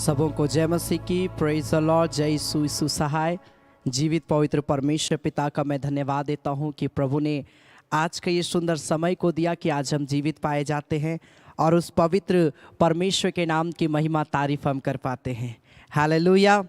सबों को जय मसीह की। Praise the Lord. जय यीशु सहाय। जीवित पवित्र परमेश्वर पिता का मैं धन्यवाद देता हूं कि प्रभु ने आज का ये सुंदर समय को दिया कि आज हम जीवित पाए जाते हैं और उस पवित्र परमेश्वर के नाम की महिमा तारीफ हम कर पाते हैं। Hallelujah,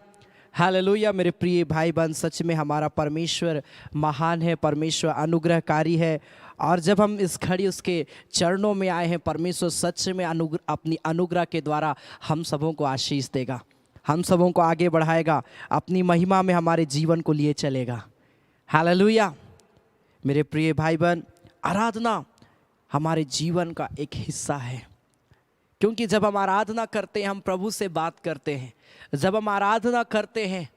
hallelujah. मेरे प्रिय भाई बहन, सच में हमारा परमेश्वर महान है, परमेश्वर अनुग्रहकारी है। और जब हम इस घड़ी उसके चरणों में आए हैं, परमेश्वर सच में अपनी अनुग्रह के द्वारा हम सबों को आशीष देगा, हम सबों को आगे बढ़ाएगा, अपनी महिमा में हमारे जीवन को लिए चलेगा। हालेलुया। मेरे प्रिय भाई बहन, आराधना हमारे जीवन का एक हिस्सा है, क्योंकि जब हम आराधना करते हैं हम प्रभु से बात करते हैं। जब हम आराधना करते हैं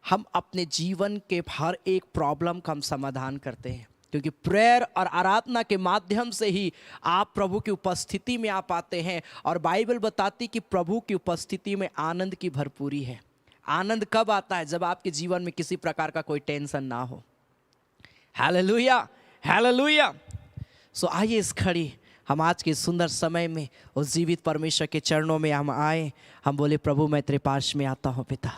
हम अपने जीवन के हर एक प्रॉब्लम का हम समाधान करते हैं, क्योंकि प्रेयर और आराधना के माध्यम से ही आप प्रभु की उपस्थिति में आ पाते हैं। और बाइबल बताती कि प्रभु की उपस्थिति में आनंद की भरपूरी है। आनंद कब आता है? जब आपके जीवन में किसी प्रकार का कोई टेंशन ना हो। Hallelujah, hallelujah. सो आइए इस घड़ी हम आज के सुंदर समय में उस जीवित परमेश्वर के चरणों में हम आए। हम बोले प्रभु मैं तेरे पास में आता हूँ पिता।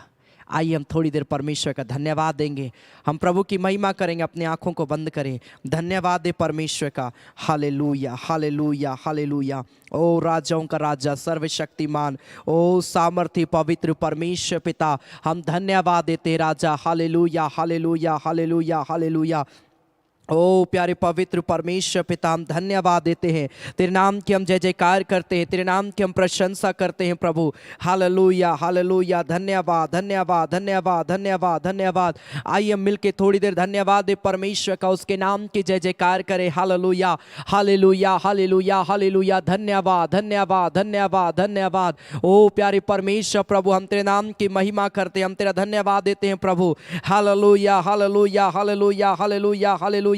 आइए हम थोड़ी देर परमेश्वर का धन्यवाद देंगे, हम प्रभु की महिमा करेंगे। अपनी आंखों को बंद करें, धन्यवाद दे परमेश्वर का। Hallelujah, hallelujah, hallelujah. ओ राजाओं का राजा, सर्वशक्तिमान, ओ सामर्थी पवित्र परमेश्वर पिता, हम धन्यवाद देते राजा। Hallelujah, hallelujah, hallelujah, hallelujah. ओ प्यारे पवित्र परमेश्वर पिता, हम धन्यवाद देते हैं। तेरे नाम की हम जय जयकार करते हैं, तेरे नाम की हम प्रशंसा करते हैं प्रभु। Hallelujah, hallelujah. धन्यवाद, धन्यवाद, धन्यवाद, धन्यवाद, धन्यवाद। आइए हम मिलके थोड़ी देर धन्यवाद दे परमेश्वर का, उसके नाम की जय जयकार करें। Hallelujah, hallelujah, hallelujah, hallelujah. धन्यवाद, धन्यवाद, धन्यवाद, धन्यवाद। ओ प्यारे परमेश्वर प्रभु, हम तेरे नाम की महिमा करते हैं, हम तेरा धन्यवाद देते हैं प्रभु। Hallelujah, hallelujah, hallelujah, hallelujah, hallelujah.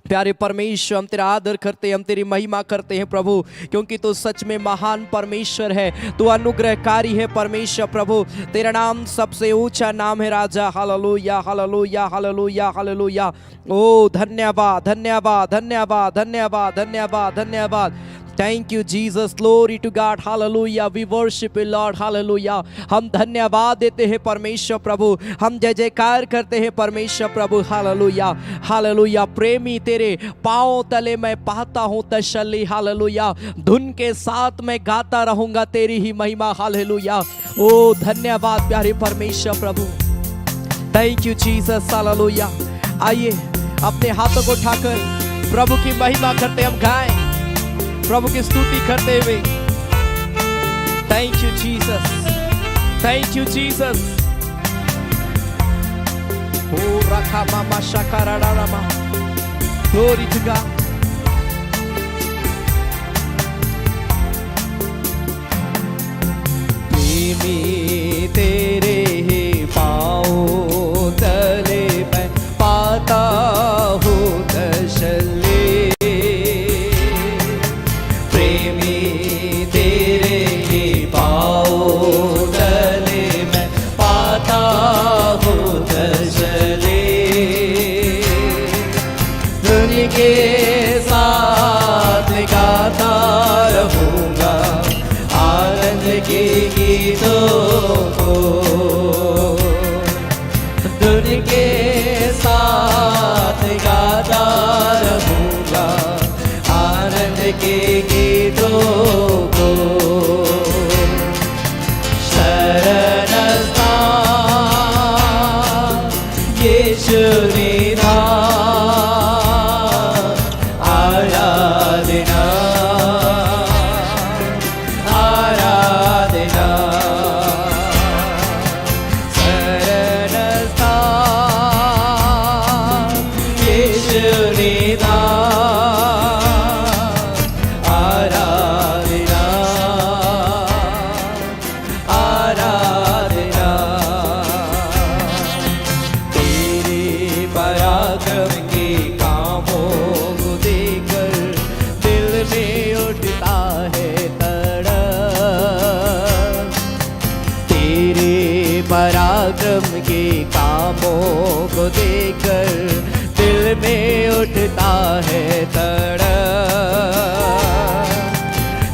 प्यारे परमेश्वर, हम तेरा आदर करते हैं, हम तेरी महिमा करते हैं प्रभु, क्योंकि तू सच में महान परमेश्वर है, तू अनुग्रहकारी है परमेश्वर प्रभु। तेरा नाम सबसे ऊंचा नाम है राजा। Hallelujah, hallelujah, hallelujah, hallelujah. ओ धन्यवाद, धन्यवाद, धन्यवाद, धन्यवाद, धन्यवाद, धन्यवाद। Thank you Jesus, glory to God, hallelujah, we worship you Lord, hallelujah। हम धन्यवाद देते हैं परमेश्वर प्रभु, हम जय जयकार करते हैं परमेश्वर प्रभु। Hallelujah, hallelujah. प्रेमी तेरे पांव तले मैं पाता हूँ तसल्ली। हालेलुया। धुन के साथ मैं गाता रहूंगा तेरी ही महिमा। हालेलुया। ओ धन्यवाद प्यारे परमेश्वर प्रभु। Thank you Jesus, hallelujah. आइए अपने हाथों को उठाकर प्रभु की महिमा करते हम गाएं, प्रभु की स्तुति करते हुए। Thank you Jesus, thank you Jesus. ओ रखा मामा शकारा रामा, ग्लोरी टू गॉड। प्रेमी तेरे ही पाँव तले मैं पाता हूँ तसल्ली। के साथ गाता रहूंगा आनंद के गीतों को। धुन के साथ गाता रहूंगा आनंद के गीतों को। शरण स्थान यीशु निधान, पराक्रम के कामों को देखकर दिल में उठता है तड़प।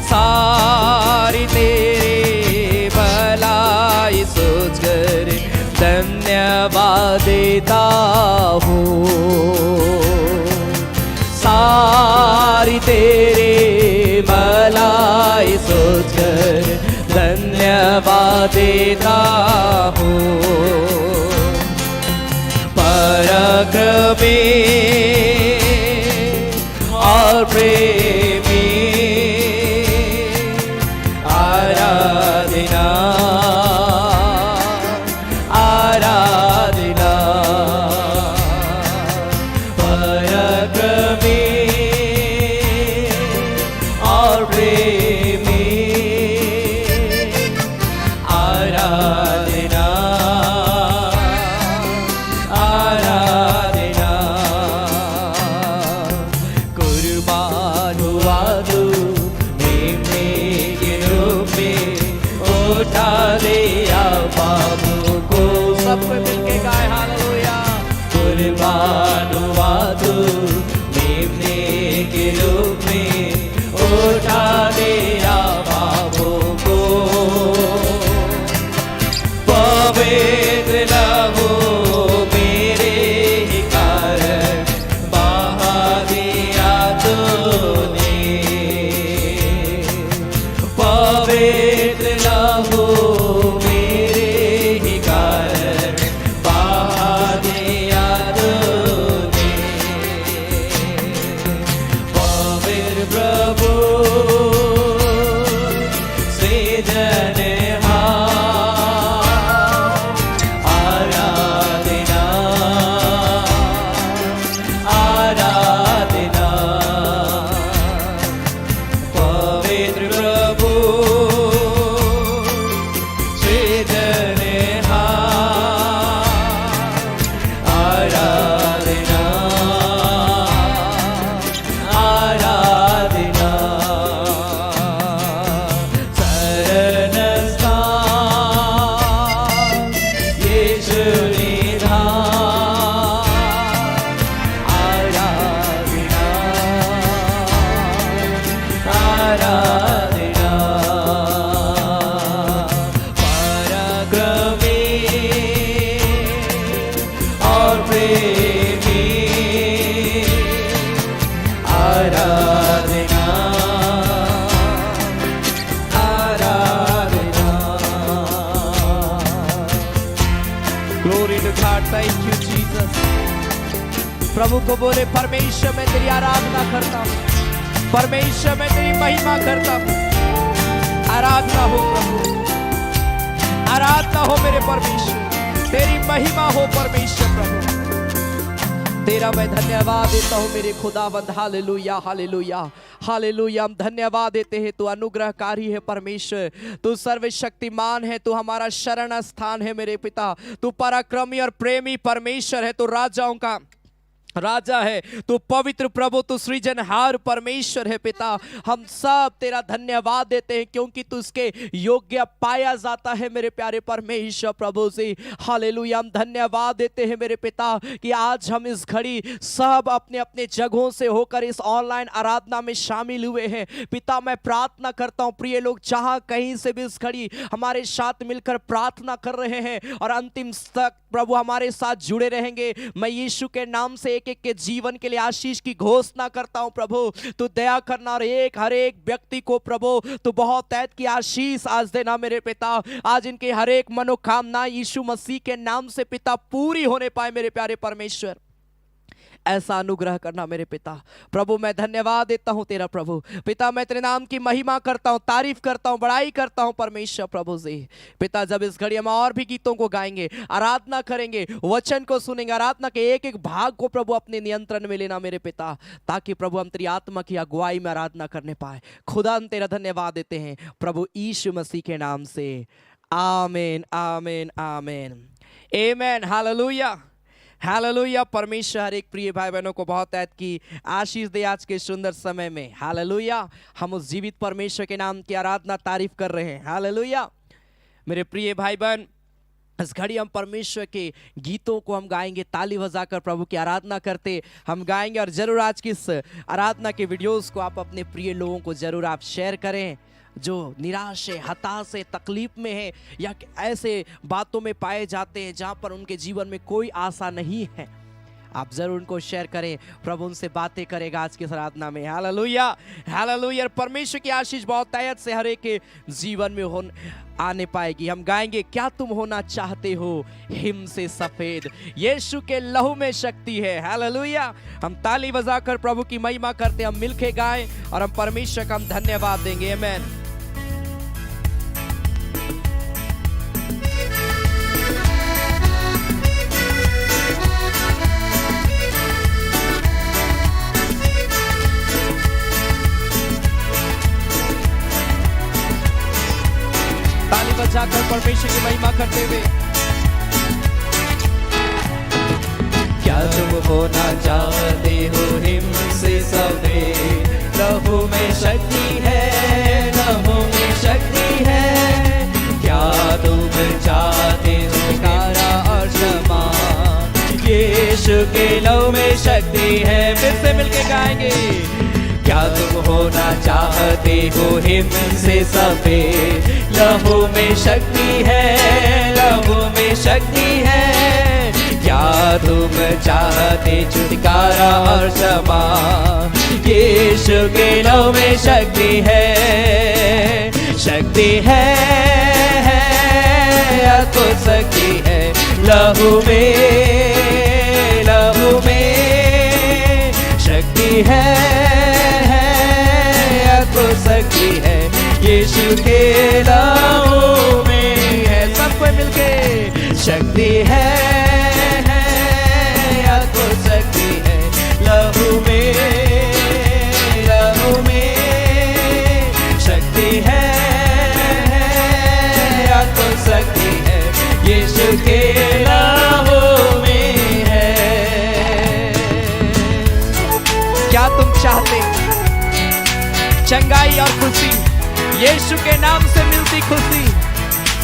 सारी तेरे तेरे भलाई सोचकर धन्यवाद देता हूँ। पराक्रमी और प्रेमी आराधना आराधना। पराक्रमी और प्रेमी आराधना आराधना। कुर्बान हुआ तू मेमने के रूप में, उठा लिया बाबू को। सब कोई मिलके गाए हालेलुया। कुर्बान हुआ तू मेमने के रूप में, उठा लिया बाबू को। पवित्र लहू मेरे ही कारण बहा दिया तूने। पवित्र लहू मेरे ही कारण बहा दिया तूने। पवित्र प्रभु सृजनहार आराधना आराधना। पवित्र प्रभु सृजनहार आराधना आराधना। शरण स्थान यीशु निधान आराधना आराधना। पराक्रमी और प्रेमी आराधना आराधना। Glory to God, thank you Jesus. प्रभु को बोले, परमेश्वर मैं तेरी आराधना करता हूँ, परमेश्वर मैं तेरी महिमा करता हूँ। आराधना हो प्रभु, आराधना हो मेरे परमेश्वर, तेरी महिमा हो परमेश्वर प्रभु। तेरा मैं धन्यवाद देता हूँ मेरे खुदावंद। Hallelujah hallelujah hallelujah. हम धन्यवाद देते हैं, तू अनुग्रहकारी है परमेश्वर, तू सर्वशक्तिमान है, तू हमारा शरण स्थान है मेरे पिता, तू पराक्रमी और प्रेमी परमेश्वर है, तू राजाओं का राजा है, तू पवित्र प्रभु, तू सृजनहार परमेश्वर है पिता। हम सब तेरा धन्यवाद देते हैं क्योंकि तू उसके योग्य पाया जाता है मेरे प्यारे परमेश्वर प्रभु जी। हालेलुया। हम धन्यवाद देते हैं मेरे पिता कि आज हम इस घड़ी सब अपने अपने जगहों से होकर इस ऑनलाइन आराधना में शामिल हुए हैं। पिता मैं प्रार्थना करता हूँ प्रिय लोग जहाँ कहीं से भी इस घड़ी हमारे साथ मिलकर प्रार्थना कर रहे हैं और अंतिम तक प्रभु हमारे साथ जुड़े रहेंगे, मैं यीशु के नाम से एक एक के जीवन के लिए आशीष की घोषणा करता हूं। प्रभु तू दया करना और हर एक व्यक्ति को प्रभु तू बहुत ऐत की आशीष आज देना मेरे पिता। आज इनके हर एक मनोकामना यीशु मसीह के नाम से पिता पूरी होने पाए मेरे प्यारे परमेश्वर। ऐसा अनुग्रह करना मेरे पिता। प्रभु मैं धन्यवाद देता हूं तेरा प्रभु पिता, मैं तेरे नाम की महिमा करता हूं, तारीफ करता हूं, बड़ाई करता हूं परमेश्वर प्रभु जी। पिता जब इस घड़ी हम और भी गीतों को गाएंगे, आराधना करेंगे, वचन को सुनेंगे, आराधना के एक एक भाग को प्रभु अपने नियंत्रण में लेना मेरे पिता, ताकि प्रभु हम तेरी आत्मा की अगुवाई में आराधना करने पाए। खुदा हम तेरा धन्यवाद देते हैं प्रभु यीशु मसीह के नाम से। आमीन आमीन आमीन आमेन। Hallelujah hallelujah. परमेश्वर हर एक प्रिय भाई बहनों को बहुत ऐत की आशीष दे आज के सुंदर समय में। हालेलुया। हम उस जीवित परमेश्वर के नाम की आराधना तारीफ कर रहे हैं। हालेलुया। मेरे प्रिय भाई बहन, इस घड़ी हम परमेश्वर के गीतों को हम गाएंगे, ताली बजाकर प्रभु की आराधना करते हम गाएंगे। और जरूर आज की इस आराधना के वीडियोस को आप अपने प्रिय लोगों को जरूर आप शेयर करें जो निराश है, हताश है, तकलीफ में है या ऐसे बातों में पाए जाते हैं जहां पर उनके जीवन में कोई आशा नहीं है। आप जरूर उनको शेयर करें, प्रभु उनसे बातें करेगा आज की इस आराधना में। Hallelujah, hallelujah. परमेश्वर की आशीष बहुत तैयत से हर एक के जीवन में आने पाएगी। हम गाएंगे, क्या तुम होना चाहते हो हिम से सफेद, यीशु के लहू में शक्ति है। हालेलुया। हम ताली बजाकर प्रभु की महिमा करते, हम मिलके गाएं और हम परमेश्वर का हम धन्यवाद देंगे। आमीन। ताली बजाकर परमेश्वर की महिमा करते हुए, क्या तुम होना चाहते हो हिम से सफेद, लहू में शक्ति है, लहू में शक्ति है। क्या तुम चाहते हो कारा और क्षमा, यीशु के लहू में शक्ति है। फिर से मिलके गाएंगे, क्या तुम होना चाहते हो हिम से सफेद, लहू में शक्ति है, लहू में शक्ति है। क्या तुम चाहते छुटकारा और क्षमा, यीशु के लहू में शक्ति है, शक्ति है, अद्भुत शक्ति है लहू में, लहू में शक्ति है, अद्भुत शक्ति है यीशु के लहू में है। सबको मिलके शक्ति है, अद्भुत शक्ति है लहू में, लहू में शक्ति है, अद्भुत शक्ति है यीशु के लहू में है। क्या तुम चाहते चंगाई और खुशी, यीशु के नाम से मिलती खुशी?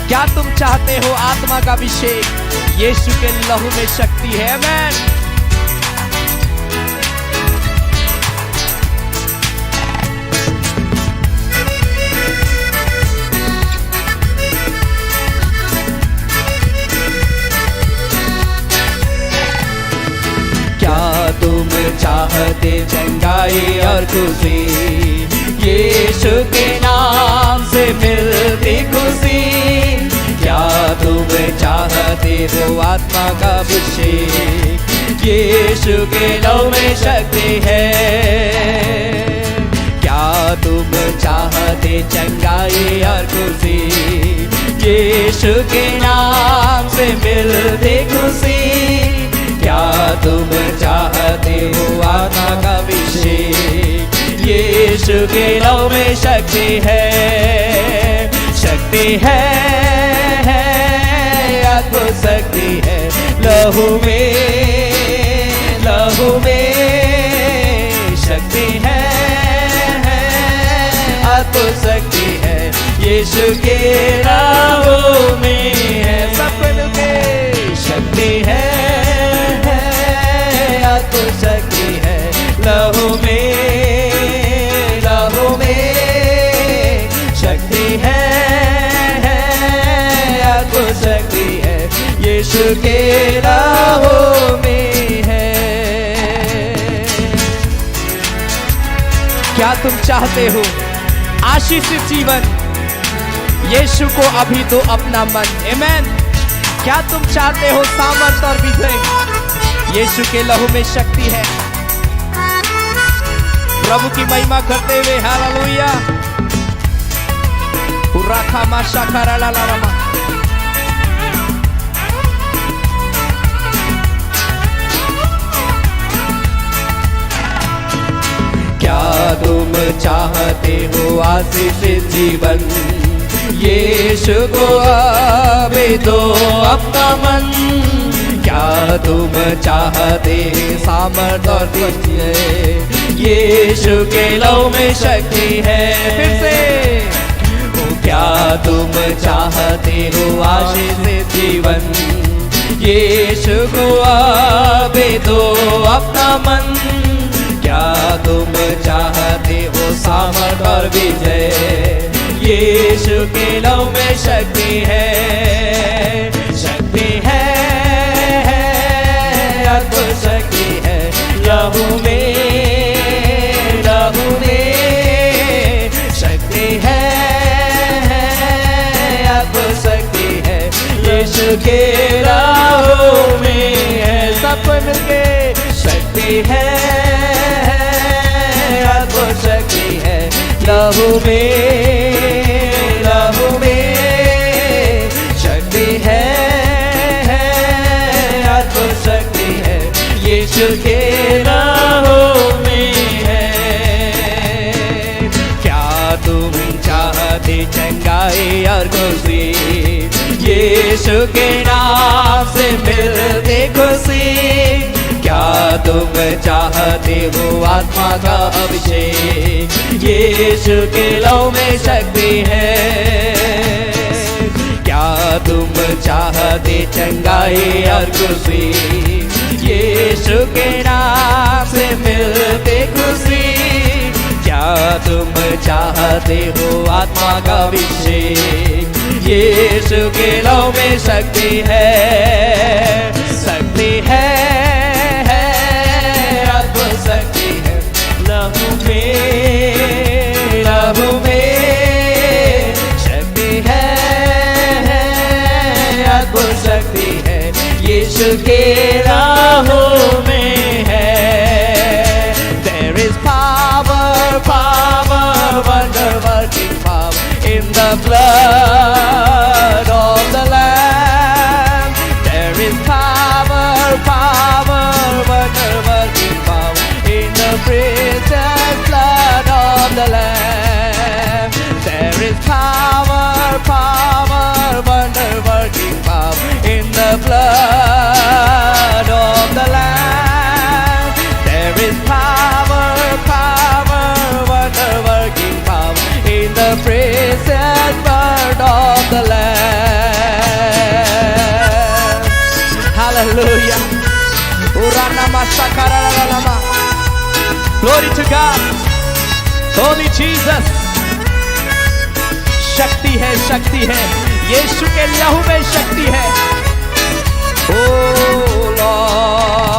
क्या तुम चाहते हो आत्मा का अभिषेक, यीशु के लहू में शक्ति है। आमीन। क्या तुम चाहते चंगाई और खुशी, यीशु के नाम से मिलती खुशी? क्या तुम चाहते हो आत्मा का अभिषेक, यीशु के लहू में शक्ति है? क्या तुम चाहते चंगाई और खुशी, यीशु के नाम से मिलती खुशी? क्या तुम चाहते हो आत्मा का अभिषेक, यीशु के लहू में शक्ति है, शक्ति है, अद्भुत शक्ति है लहू में, लहू में शक्ति है, अद्भुत शक्ति है यीशु के लहू में है। सब मिलके शक्ति है, अद्भुत शक्ति है लहू में, लहू में शक्ति है, अद्भुत शक्ति है यीशु के लहू में है। क्या तुम चाहते हो आशीषित जीवन, यीशु को अभी दो अपना मन। आमीन। क्या तुम चाहते हो सामर्थ और विजय, यीशु के लहू में शक्ति है। प्रभु की महिमा करते हुए हालेलुया। उराखा माशा कराला लामा। क्या तुम चाहते हो आशीषित जीवन, यीशु को अभी दो अपना मन? क्या तुम चाहते सामर्थ और विजय, यीशु के लहू में शक्ति है? फिर से क्या तुम चाहते हो आशीषित जीवन, यीशु को अभी दो अपना मन? क्या तुम चाहते हो सामर्थ और विजय, यीशु के लहू में शक्ति है, शक्ति है, अद्भुत शक्ति यीशु के राहों में है। सब कोई मिलके शक्ति है, अद्भुत शक्ति है लहू में, लहू में शक्ति है, अद्भुत शक्ति है यीशु के राहों में है। क्या तुम चाहते चंगाई और खुशी, यीशु के नाम से मिलते खुशी। क्या तुम चाहते हो आत्मा का अभिषेक, यीशु के लहू में शक्ति है। क्या तुम चाहते चंगाई और खुशी, यीशु के नाम से मिलते खुशी। क्या तुम चाहते हो आत्मा का अभिषेक, यीशु के लहू में शक्ति है, शक्ति है, अद्भुत शक्ति है लहू में, लहू में शक्ति है, अद्भुत शक्ति है यीशु के राहों में है। There is power, power, wonder working power in the blood of the Lamb. There is power, power, wonder working power in the precious blood of the Lamb. There is power, power, wonder working power in the blood of the Lamb. There is power, power, wonder working power in the precious blood of the Lamb. Hallelujah. Uranama shakararalama. Glory to God. Holy Jesus. शक्ति है, शक्ति है यीशु के लहू में शक्ति है। Oh Lord,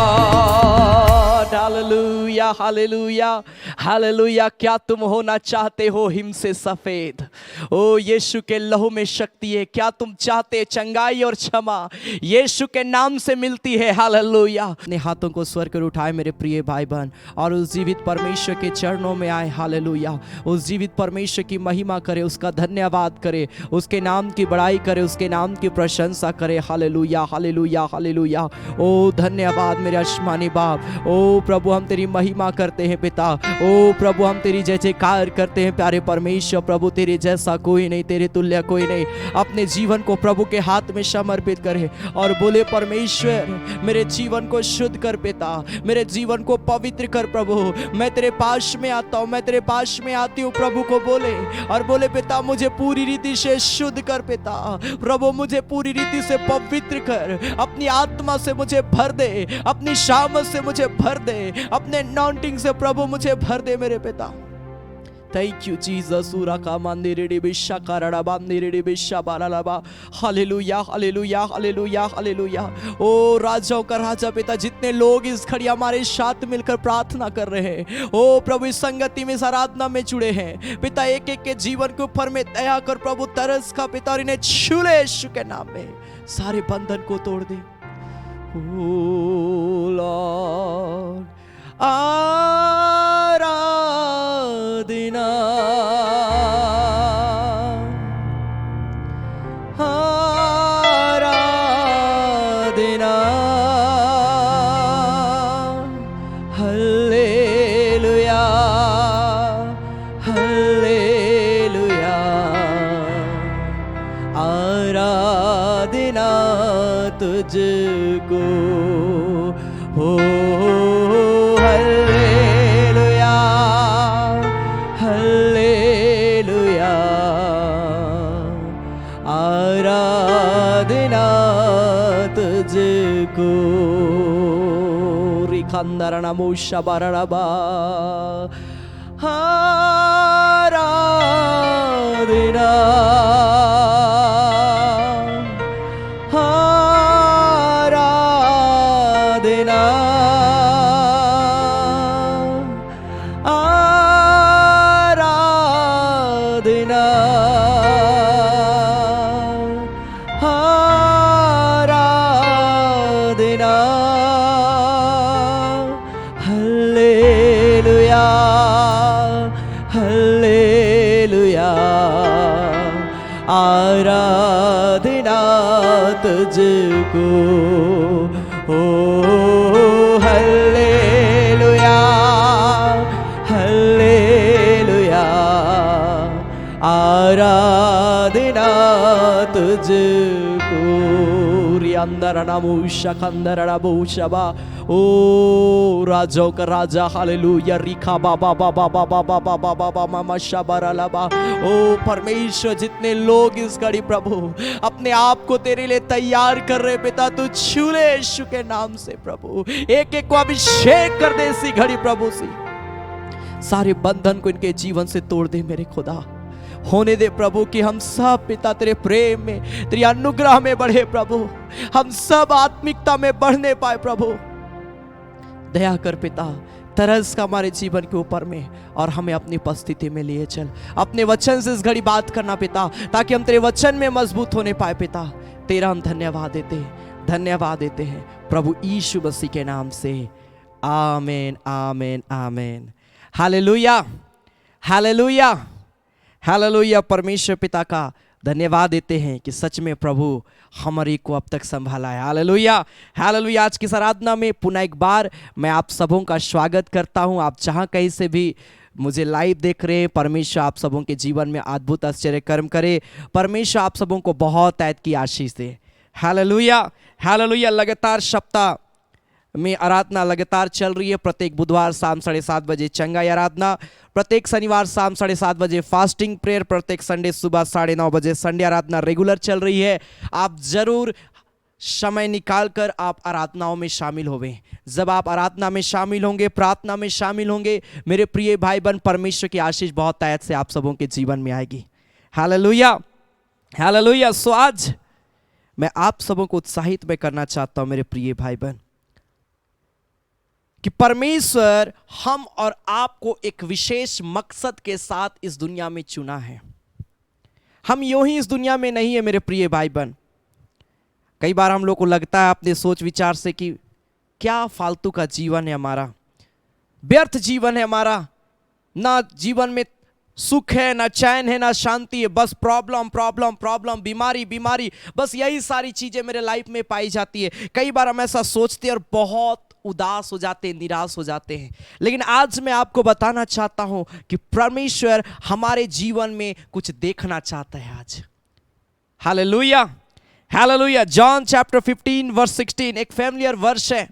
hallelujah, hallelujah, hallelujah. क्या तुम होना चाहते हो हिम से सफेद? ओ यीशु के लहू में शक्ति है। क्या तुम चाहते चंगाई और क्षमा यीशु के नाम से मिलती है? हालेलुया। अपने हाथों को स्वर कर उठाए मेरे प्रिय भाई बहन और उस जीवित परमेश्वर के चरणों में आए। हालेलुया। उस जीवित परमेश्वर की महिमा करे, उसका धन्यवाद करे, उसके नाम की बड़ाई करे, उसके नाम की प्रशंसा करे। Hallelujah, hallelujah, hallelujah. ओ धन्यवाद मेरे आसमानी बाप। ओ प्रभु हम तेरी महिमा करते हैं पिता। ओ प्रभु हम तेरी जय जयकार करते हैं प्यारे परमेश्वर। प्रभु तेरे जैसा कोई नहीं, तेरे तुल्य कोई नहीं। अपने जीवन को प्रभु के हाथ में समर्पित करे और बोले परमेश्वर मेरे जीवन को शुद्ध कर पिता, मेरे जीवन को पवित्र कर प्रभु। मैं तेरे पास में आता हूँ, मैं तेरे पास में आती हूँ। प्रभु को बोले और बोले पिता मुझे पूरी रीति से शुद्ध कर पिता। प्रभु मुझे पूरी रीति से पवित्र कर, अपनी आत्मा से मुझे भर दे, अपनी शामत से मुझे भर दे, अपने अनॉइंटिंग से प्रभु मुझे भर दे मेरे पिता। Thank you Jesus. सूरा का मंदिर बिशा करड़ा मंदिर बिशा बारालाबा। Hallelujah, hallelujah, hallelujah, hallelujah. ओ राजाओं का राजा पिता, जितने लोग इस घड़ी हमारे साथ मिलकर प्रार्थना कर रहे हैं, ओ प्रभु इस संगति में, इस आराधना में जुड़े हैं पिता, एक एक के जीवन के ऊपर में दया कर प्रभु, तरस का पिता, और इन्हें छू ले यीशु के नाम में। सारे बंधन को तोड़ दे। ओ लॉर्ड आराधना, आराधना, हल्लेलुया, हल्लेलुया। आराधना तुझको हो, हल्लेलुया, हल्लेलुया। आराधना तुझको। रिखंदरना मोशा बाराबा। आराधना, आराधना, आराधना, आराधना, आराधना तुझको। ओ हल्लेलुया, हल्लेलुया, आराधना तुझको। रियंदर नमूषा खंदर नमूषबा। ओ राजों का राजा हालेलुया। रिखा बाबा बाबा बाबा बाबा बाबा बाबा शबरलबा। ओ परमेश्वर, जितने लोग इस घड़ी प्रभु अपने आप को तेरे लिए तैयार कर रहे पिता, तू छू ले यीशु के नाम से प्रभु। एक एक को अभिषेक कर दे इसी घड़ी प्रभु सी। सारे बंधन को इनके जीवन से तोड़ दे मेरे खुदा। होने दे प्रभु कि हम सब पिता तेरे प्रेम में, तेरी अनुग्रह में बढ़े प्रभु। हम सब आत्मिकता में बढ़ने पाए प्रभु। दया कर पिता, तरस का हमारे जीवन के ऊपर में, और हमें अपनी उपस्थिति में लिए चल। अपने वचन से इस घड़ी बात करना पिता, ताकि हम तेरे वचन में मजबूत होने पाए पिता। तेरा हम धन्यवाद देते हैं प्रभु यीशु मसीह के नाम से। आमीन आमीन आमीन। Hallelujah hallelujah hallelujah. परमेश्वर पिता का धन्यवाद देते हैं कि सच में प्रभु हमारी को अब तक संभाला है। Hallelujah hallelujah. आज की इस आराधना में पुनः एक बार मैं आप सबों का स्वागत करता हूं। आप जहां कहीं से भी मुझे लाइव देख रहे हैं, परमेश्वर आप सबों के जीवन में अद्भुत आश्चर्य कर्म करे। परमेश्वर आप सबों को बहुत ऐत की आशीष दे। Hallelujah hallelujah. लगातार सप्ताह में आराधना लगातार चल रही है। प्रत्येक बुधवार शाम 7:30 बजे चंगाई आराधना, प्रत्येक शनिवार शाम 7:30 बजे फास्टिंग प्रेयर, प्रत्येक संडे सुबह 9:30 बजे संडे आराधना रेगुलर चल रही है। आप जरूर समय निकालकर आप आराधनाओं में शामिल होवें। जब आप आराधना में शामिल होंगे, प्रार्थना में शामिल होंगे, मेरे प्रिय भाई बहन, परमेश्वर की आशीष बहुत तायत से आप सबों के जीवन में आएगी। Hallelujah hallelujah. सो आज मैं आप सबों को उत्साहित में करना चाहता हूं मेरे प्रिय भाई बहन, कि परमेश्वर हम और आपको एक विशेष मकसद के साथ इस दुनिया में चुना है। हम यूं ही इस दुनिया में नहीं है मेरे प्रिय भाई बहन। कई बार हम लोग को लगता है अपने सोच विचार से कि क्या फालतू का जीवन है हमारा, व्यर्थ जीवन है हमारा, ना जीवन में सुख है, ना चैन है, ना शांति है, बस प्रॉब्लम प्रॉब्लम प्रॉब्लम, बीमारी बीमारी, बस यही सारी चीजें मेरे लाइफ में पाई जाती है। कई बार हम ऐसा सोचते हैं और बहुत उदास हो जाते हैं, निराश हो जाते हैं। लेकिन आज मैं आपको बताना चाहता हूं कि परमेश्वर हमारे जीवन में कुछ देखना चाहता है आज। Hallelujah hallelujah. John chapter 15 verse 16 एक फैमिलियर वर्स है।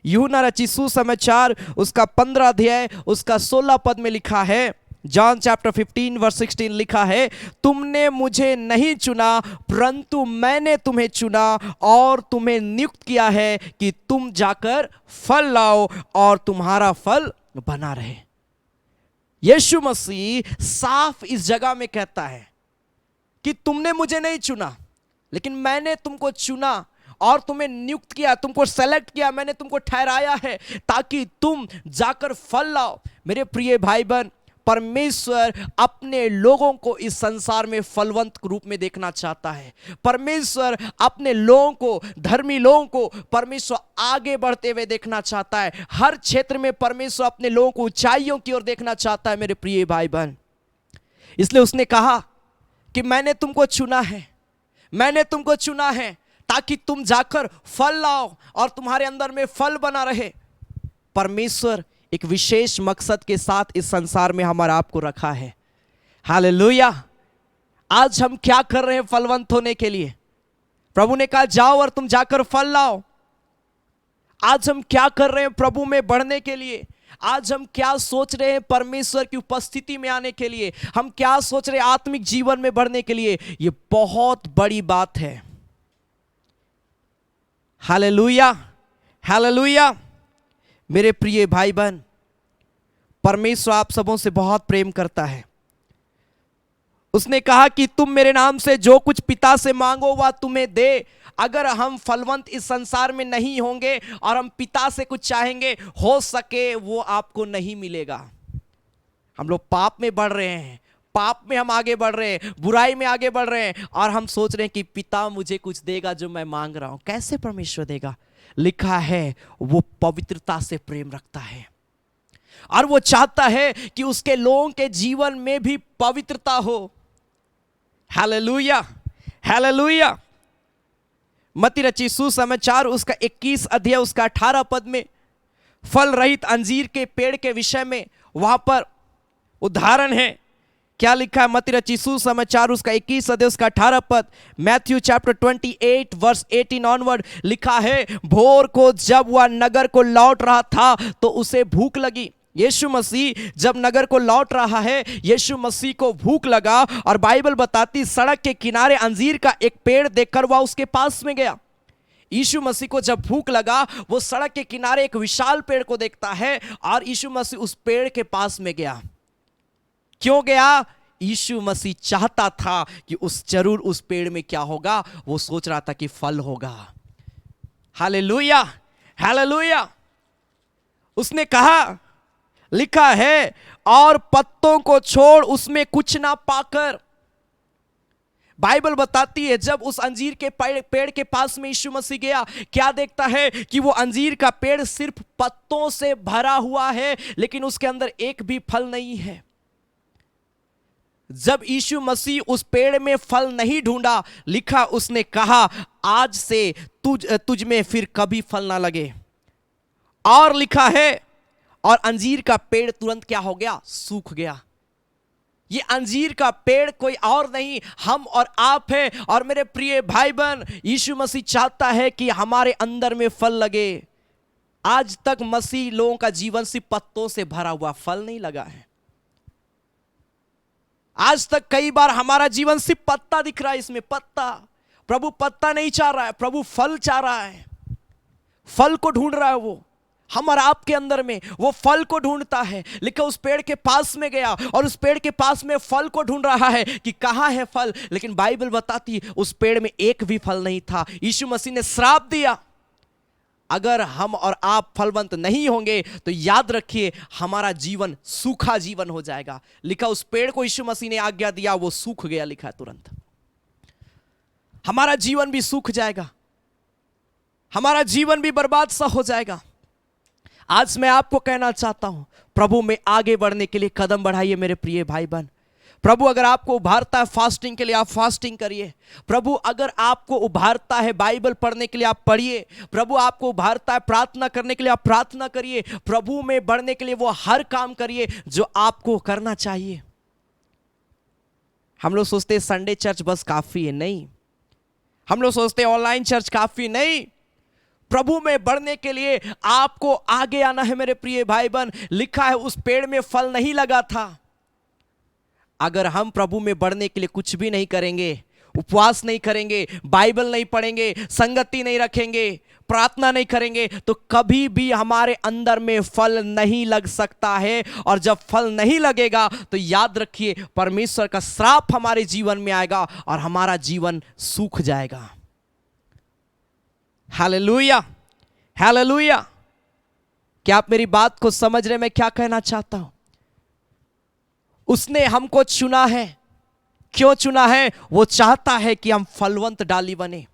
यूहन्ना रचित सुसमाचार उसका 15 अध्याय उसका 16 पद में लिखा है। जॉन चैप्टर 15 वर्स 16 लिखा है, तुमने मुझे नहीं चुना परंतु मैंने तुम्हें चुना और तुम्हें नियुक्त किया है कि तुम जाकर फल लाओ और तुम्हारा फल बना रहे। यीशु मसीह साफ इस जगह में कहता है कि तुमने मुझे नहीं चुना, लेकिन मैंने तुमको चुना और तुम्हें नियुक्त किया, तुमको सेलेक्ट किया, मैंने तुमको ठहराया है ताकि तुम जाकर फल लाओ। मेरे प्रिय भाई बहन, परमेश्वर अपने लोगों को इस संसार में फलवंत रूप में देखना चाहता है। परमेश्वर अपने लोगों को, धर्मी लोगों को परमेश्वर आगे बढ़ते हुए देखना चाहता है। हर क्षेत्र में परमेश्वर अपने लोगों को ऊंचाइयों की ओर देखना चाहता है मेरे प्रिय भाई बहन। इसलिए उसने कहा कि मैंने तुमको चुना है, मैंने तुमको चुना है ताकि तुम जाकर फल लाओ और तुम्हारे अंदर में फल बना रहे। परमेश्वर एक विशेष मकसद के साथ इस संसार में हमारा आपको रखा है। हालेलुया। आज हम क्या कर रहे हैं फलवंत होने के लिए? प्रभु ने कहा जाओ और तुम जाकर फल लाओ। आज हम क्या कर रहे हैं प्रभु में बढ़ने के लिए? आज हम क्या सोच रहे हैं परमेश्वर की उपस्थिति में आने के लिए? हम क्या सोच रहे हैं आत्मिक जीवन में बढ़ने के लिए? ये बहुत बड़ी बात है। Hallelujah hallelujah. मेरे प्रिय भाई बहन, परमेश्वर आप सबों से बहुत प्रेम करता है। उसने कहा कि तुम मेरे नाम से जो कुछ पिता से मांगो वह तुम्हें दे। अगर हम फलवंत इस संसार में नहीं होंगे और हम पिता से कुछ चाहेंगे, हो सके वो आपको नहीं मिलेगा। हम लोग पाप में बढ़ रहे हैं, पाप में हम आगे बढ़ रहे हैं, बुराई में आगे बढ़ रहे हैं और हम सोच रहे हैं कि पिता मुझे कुछ देगा जो मैं मांग रहा हूं। कैसे परमेश्वर देगा? लिखा है वो पवित्रता से प्रेम रखता है और वो चाहता है कि उसके लोगों के जीवन में भी पवित्रता हो। Hallelujah, hallelujah. मत्ती रचित सुसमाचार उसका 21 अध्याय उसका 18 पद में फल रहित अंजीर के पेड़ के विषय में वहां पर उदाहरण है। क्या लिखा है? मत्ती रचित सुसमाचार उसका 21 अध्याय उसका 18 पद, मैथ्यू चैप्टर 28 वर्स 18 ऑनवर्ड लिखा है, भोर को जब वह नगर को लौट रहा था तो उसे भूख लगी। यीशु मसीह जब नगर को लौट रहा है, यीशु मसीह को भूख लगा और बाइबल बताती सड़क के किनारे अंजीर का एक पेड़ देखकर वह उसके पास में गया। यीशु मसीह को जब भूख लगा वो सड़क के किनारे एक विशाल पेड़ को देखता है और यीशु मसीह उस पेड़ के पास में गया। क्यों गया? यीशु मसीह चाहता था कि जरूर उस पेड़ में क्या होगा, वो सोच रहा था कि फल होगा। Hallelujah, hallelujah. उसने कहा, लिखा है, और पत्तों को छोड़ उसमें कुछ ना पाकर। बाइबल बताती है जब उस अंजीर के पेड़ के पास में यीशु मसीह गया, क्या देखता है कि वो अंजीर का पेड़ सिर्फ पत्तों से भरा हुआ है, लेकिन उसके अंदर एक भी फल नहीं है। जब यीशु मसीह उस पेड़ में फल नहीं ढूंढा, लिखा उसने कहा, आज से तुझ में फिर कभी फल ना लगे। और लिखा है, और अंजीर का पेड़ तुरंत क्या हो गया? सूख गया। ये अंजीर का पेड़ कोई और नहीं, हम और आप है। और मेरे प्रिय भाई बहन, यीशु मसीह चाहता है कि हमारे अंदर में फल लगे। आज तक मसीह लोगों का जीवन सिर्फ पत्तों से भरा हुआ, फल नहीं लगा है। आज तक कई बार हमारा जीवन सिर्फ पत्ता दिख रहा है, इसमें पत्ता। प्रभु पत्ता नहीं चाह रहा है, प्रभु फल चाह रहा है। फल को ढूंढ रहा है वो। हम और आपके अंदर में वो फल को ढूंढता है। लिखा उस पेड़ के पास में गया और उस पेड़ के पास में फल को ढूंढ रहा है कि कहां है फल, लेकिन बाइबल बताती उस पेड़ में एक भी फल नहीं था। यीशु मसीह ने श्राप दिया, अगर हम और आप फलवंत नहीं होंगे तो याद रखिए हमारा जीवन सूखा जीवन हो जाएगा। लिखा उस पेड़ को यीशु मसीह ने आज्ञा दिया, वो सूख गया। लिखा है तुरंत हमारा जीवन भी सूख जाएगा, हमारा जीवन भी बर्बाद सा हो जाएगा। आज मैं आपको कहना चाहता हूं, प्रभु में आगे बढ़ने के लिए कदम बढ़ाइए मेरे प्रिय भाई बहन। प्रभु अगर आपको उभारता है फास्टिंग के लिए, आप फास्टिंग करिए। प्रभु अगर आपको उभारता है बाइबल पढ़ने के लिए, आप पढ़िए। प्रभु आपको उभारता है प्रार्थना करने के लिए, आप प्रार्थना करिए। प्रभु में बढ़ने के लिए वो हर काम करिए जो आपको करना चाहिए। हम लोग सोचते हैं संडे चर्च बस काफी है, नहीं। हम लोग सोचते हैं ऑनलाइन चर्च काफी, नहीं। प्रभु में बढ़ने के लिए आपको आगे आना है मेरे प्रिय भाई बहन। लिखा है उस पेड़ में फल नहीं लगा था। अगर हम प्रभु में बढ़ने के लिए कुछ भी नहीं करेंगे, उपवास नहीं करेंगे, बाइबल नहीं पढ़ेंगे, संगति नहीं रखेंगे, प्रार्थना नहीं करेंगे, तो कभी भी हमारे अंदर में फल नहीं लग सकता है। और जब फल नहीं लगेगा तो याद रखिए परमेश्वर का श्राप हमारे जीवन में आएगा और हमारा जीवन सूख जाएगा। Hallelujah, hallelujah. क्या आप मेरी बात को समझ रहे? मैं क्या कहना चाहता हूं? उसने हमको चुना है। क्यों चुना है? वो चाहता है कि हम फलवंत डाली बने।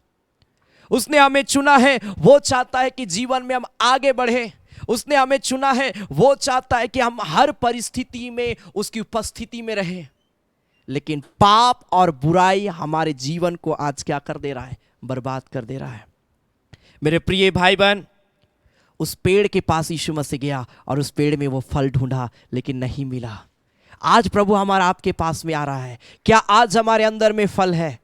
उसने हमें चुना है, वो चाहता है कि जीवन में हम आगे बढ़े। उसने हमें चुना है, वो चाहता है कि हम हर परिस्थिति में उसकी उपस्थिति में रहें। लेकिन पाप और बुराई हमारे जीवन को आज क्या कर दे रहा है? बर्बाद कर दे रहा है। मेरे प्रिय भाई बहन, उस पेड़ के पास यीशु मसीह गया और उस पेड़ में वो फल ढूंढा, लेकिन नहीं मिला। आज प्रभु हमारा आपके पास में आ रहा है। क्या आज हमारे अंदर में फल है?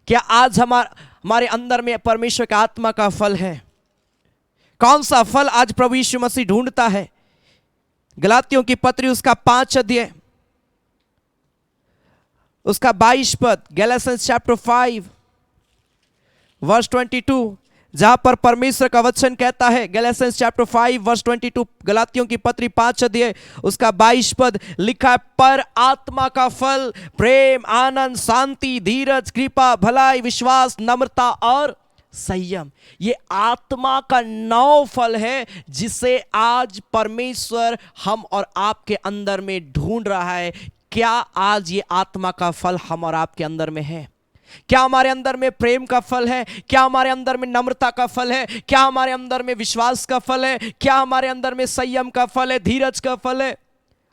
क्या आज हमारे अंदर में परमेश्वर का आत्मा का फल है? कौन सा फल आज प्रभु यीशु मसीह ढूंढता है? गलातियों की पत्री उसका 5 अध्याय उसका 22 पद, गैलातियंस चैप्टर 5 वर्स 22, जहां पर परमेश्वर का वचन कहता है, गैलातियंस चैप्टर 5 वर्स 22, गलातियों की पत्री 5 अध्याय उसका 22 पद लिखा है, पर आत्मा का फल प्रेम, आनंद, शांति, धीरज, कृपा, भलाई, विश्वास, नम्रता और संयम। ये आत्मा का 9 फल है जिसे आज परमेश्वर हम और आपके अंदर में ढूंढ रहा है। क्या आज ये आत्मा का फल हम और आपके अंदर में है? क्या हमारे अंदर में प्रेम का फल है? क्या हमारे अंदर में नम्रता का फल है? क्या हमारे अंदर में विश्वास का फल है? क्या हमारे अंदर में संयम का फल है, धीरज का फल है?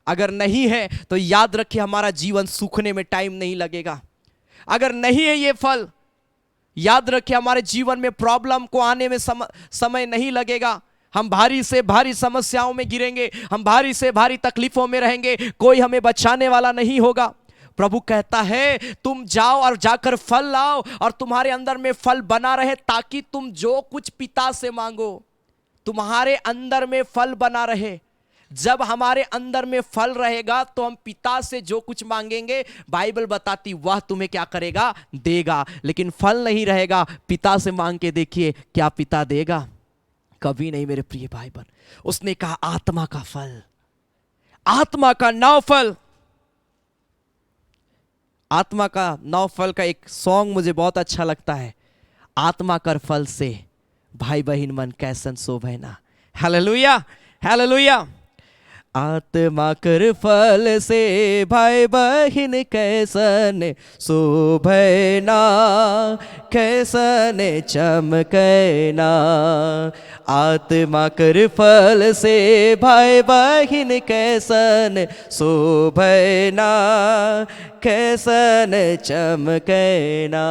अगर नहीं है तो याद रखिए हमारा जीवन सूखने में टाइम नहीं लगेगा। अगर नहीं है ये फल, याद रखिए हमारे जीवन में प्रॉब्लम को आने में समय नहीं लगेगा। हम भारी से भारी समस्याओं में गिरेंगे, हम भारी से भारी तकलीफों में रहेंगे, कोई हमें बचाने वाला नहीं होगा। प्रभु कहता है तुम जाओ और जाकर फल लाओ और तुम्हारे अंदर में फल बना रहे, ताकि तुम जो कुछ पिता से मांगो तुम्हारे अंदर में फल बना रहे। जब हमारे अंदर में फल रहेगा तो हम पिता से जो कुछ मांगेंगे, बाइबल बताती वह तुम्हें क्या करेगा, देगा। लेकिन फल नहीं रहेगा, पिता से मांग के देखिए क्या पिता देगा? कभी नहीं मेरे प्रिय भाई बहन। उसने कहा आत्मा का फल, आत्मा का 9 फल। आत्मा का 9 फल का एक सॉन्ग मुझे बहुत अच्छा लगता है, आत्मा कर फल से भाई बहन मन कैसन शोभना। Hallelujah, hallelujah. आत्मा कर फल से भाई बहन कैसन शोभना, कैसन चमकना। आत्मा कर फल से भाई बहन कैसन शोभना, कैसन चमकना।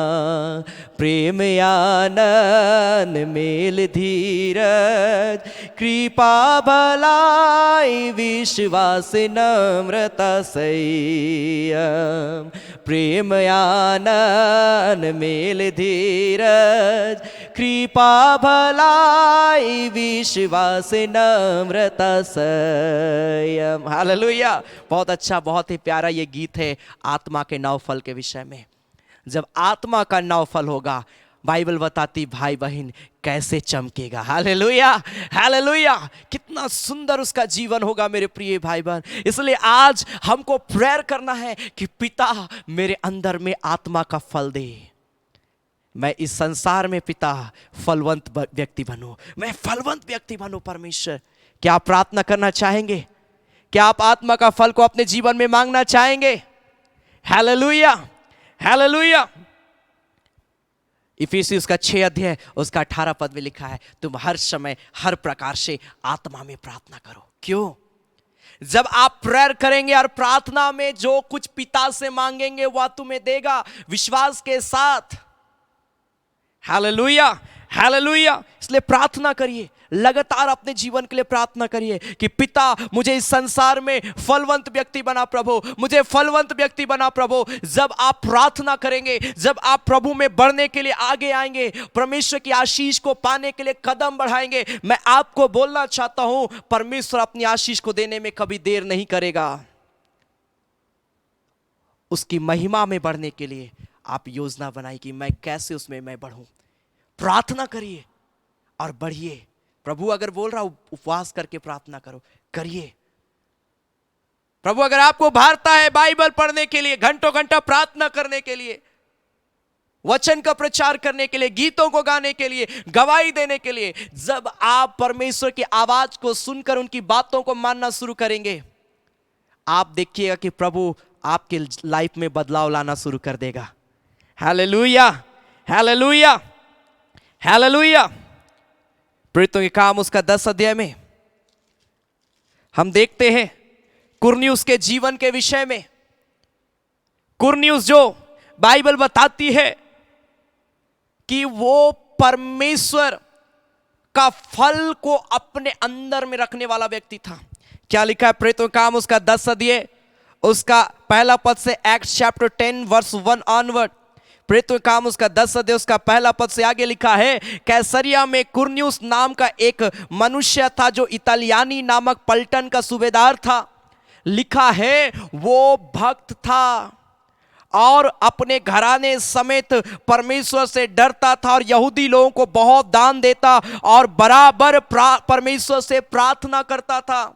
प्रेम आनंद मेल धीरज कृपा भलाई विश्वास नम्रता संयम। प्रेम आनंद मेल धीरज कृपा भलाई विश्वास नम्रता संयम। हालेलुया। बहुत अच्छा, बहुत ही प्यारा ये गीत है आत्मा के 9 फल के विषय में। जब आत्मा का 9 फल होगा, बाइबल बताती भाई बहन कैसे चमकेगा। Hallelujah, hallelujah. कितना सुंदर उसका जीवन होगा मेरे प्रिय भाई बहन। इसलिए आज हमको प्रेयर करना है कि पिता मेरे अंदर में आत्मा का फल दे, मैं इस संसार में पिता फलवंत व्यक्ति बनूं, मैं फलवंत व्यक्ति बनूं। परमेश्वर, क्या आप प्रार्थना करना चाहेंगे? क्या आप आत्मा का फल को अपने जीवन में मांगना चाहेंगे? Hallelujah, hallelujah. इफिसियों उसका 6 अध्याय उसका 18 पद में लिखा है, तुम हर समय हर प्रकार से आत्मा में प्रार्थना करो। क्यों? जब आप प्रेयर करेंगे और प्रार्थना में जो कुछ पिता से मांगेंगे वह तुम्हें देगा, विश्वास के साथ। Hallelujah, hallelujah. इसलिए प्रार्थना करिए, लगातार अपने जीवन के लिए प्रार्थना करिए कि पिता मुझे इस संसार में फलवंत व्यक्ति बना प्रभु, मुझे फलवंत व्यक्ति बना प्रभु। जब आप प्रार्थना करेंगे, जब आप प्रभु में बढ़ने के लिए आगे आएंगे, परमेश्वर की आशीष को पाने के लिए कदम बढ़ाएंगे, मैं आपको बोलना चाहता हूं परमेश्वर अपनी आशीष को देने में कभी देर नहीं करेगा। उसकी महिमा में बढ़ने के लिए आप योजना बनाइए कि मैं कैसे उसमें मैं बढ़ूं। प्रार्थना करिए और बढ़िए। प्रभु अगर बोल रहा उपवास करके प्रार्थना करो, करिए। प्रभु अगर आपको भारता है बाइबल पढ़ने के लिए, घंटों घंटा प्रार्थना करने के लिए, वचन का प्रचार करने के लिए, गीतों को गाने के लिए, गवाही देने के लिए, जब आप परमेश्वर की आवाज को सुनकर उनकी बातों को मानना शुरू करेंगे, आप देखिएगा कि प्रभु आपके लाइफ में बदलाव लाना शुरू कर देगा। Hallelujah, hallelujah, hallelujah. प्रेरितों के काम उसका 10 अध्याय में हम देखते हैं कुरनियुस के जीवन के विषय में। कुरनियुस जो बाइबल बताती है कि वो परमेश्वर का फल को अपने अंदर में रखने वाला व्यक्ति था। क्या लिखा है प्रेरितों के काम उसका 10 अध्याय उसका पहला पद से, एक्ट्स चैप्टर 10 वर्स 1 ऑनवर्ड। प्रेरितों के काम उसका 10 अध्याय उसका पहला पद से आगे लिखा है, कैसरिया में कुरनियुस नाम का एक मनुष्य था जो इतालियानी नामक पलटन का सूबेदार था। लिखा है वो भक्त था और अपने घराने समेत परमेश्वर से डरता था और यहूदी लोगों को बहुत दान देता और बराबर परमेश्वर से प्रार्थना करता था।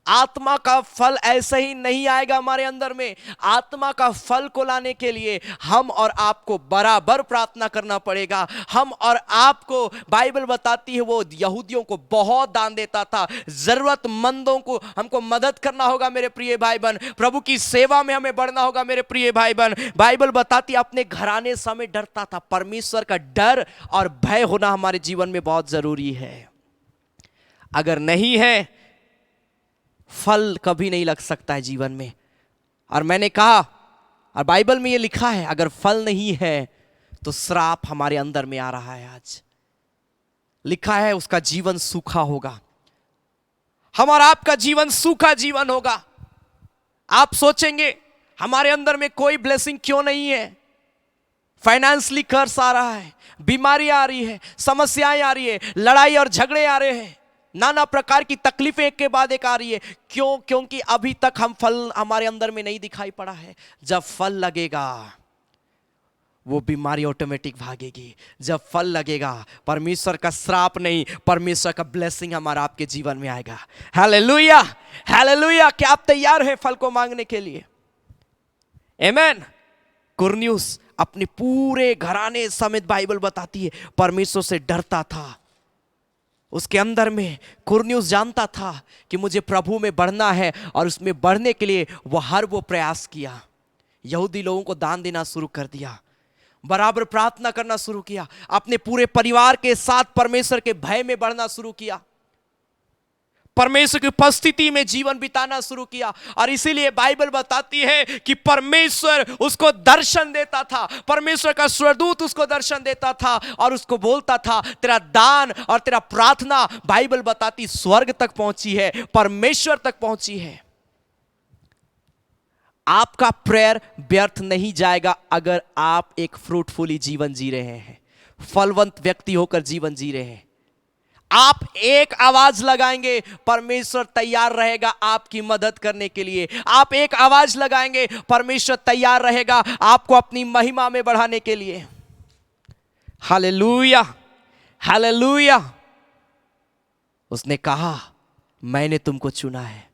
आत्मा का फल ऐसे ही नहीं आएगा हमारे अंदर में। आत्मा का फल को लाने के लिए हम और आपको बराबर प्रार्थना करना पड़ेगा। हम और आपको बाइबल बताती है वो यहूदियों को बहुत दान देता था, जरूरतमंदों को हमको मदद करना होगा मेरे प्रिय भाई बहन। प्रभु की सेवा में हमें बढ़ना होगा मेरे प्रिय भाई बहन। बाइबल बताती अपने घराने समय डरता था। परमेश्वर का डर और भय होना हमारे जीवन में बहुत जरूरी है। अगर नहीं है, फल कभी नहीं लग सकता है जीवन में। और मैंने कहा और बाइबल में ये लिखा है अगर फल नहीं है तो श्राप हमारे अंदर में आ रहा है। आज लिखा है उसका जीवन सूखा होगा, हमारा आपका जीवन सूखा जीवन होगा। आप सोचेंगे हमारे अंदर में कोई ब्लेसिंग क्यों नहीं है, फाइनेंशियली कर्ज आ रहा है, बीमारी आ रही है, समस्याएं आ रही है, लड़ाई और झगड़े आ रहे हैं, नाना प्रकार की तकलीफें एक के बाद एक आ रही है। क्यों? क्योंकि अभी तक हम फल हमारे अंदर में नहीं दिखाई पड़ा है। जब फल लगेगा वो बीमारी ऑटोमेटिक भागेगी। जब फल लगेगा परमेश्वर का श्राप नहीं, परमेश्वर का ब्लेसिंग हमारा आपके जीवन में आएगा। Hallelujah, hallelujah. क्या आप तैयार हैं फल को मांगने के लिए? आमीन। कुरनियुस अपने पूरे घराने समेत बाइबल बताती है परमेश्वर से डरता था। उसके अंदर में कुरनियुस जानता था कि मुझे प्रभु में बढ़ना है और उसमें बढ़ने के लिए वो प्रयास किया। यहूदी लोगों को दान देना शुरू कर दिया, बराबर प्रार्थना करना शुरू किया, अपने पूरे परिवार के साथ परमेश्वर के भय में बढ़ना शुरू किया, परमेश्वर की उपस्थिति में जीवन बिताना शुरू किया। और इसीलिए बाइबल बताती है कि परमेश्वर उसको दर्शन देता था, परमेश्वर का स्वर्गदूत उसको दर्शन देता था और उसको बोलता था तेरा दान और तेरा प्रार्थना, बाइबल बताती स्वर्ग तक पहुंची है, परमेश्वर तक पहुंची है। आपका प्रेयर व्यर्थ नहीं जाएगा अगर आप एक फ्रूटफुली जीवन जी रहे हैं, फलवंत व्यक्ति होकर जीवन जी रहे हैं। आप एक आवाज लगाएंगे, परमेश्वर तैयार रहेगा आपकी मदद करने के लिए। आप एक आवाज लगाएंगे, परमेश्वर तैयार रहेगा आपको अपनी महिमा में बढ़ाने के लिए। Hallelujah, hallelujah. उसने कहा मैंने तुमको चुना है,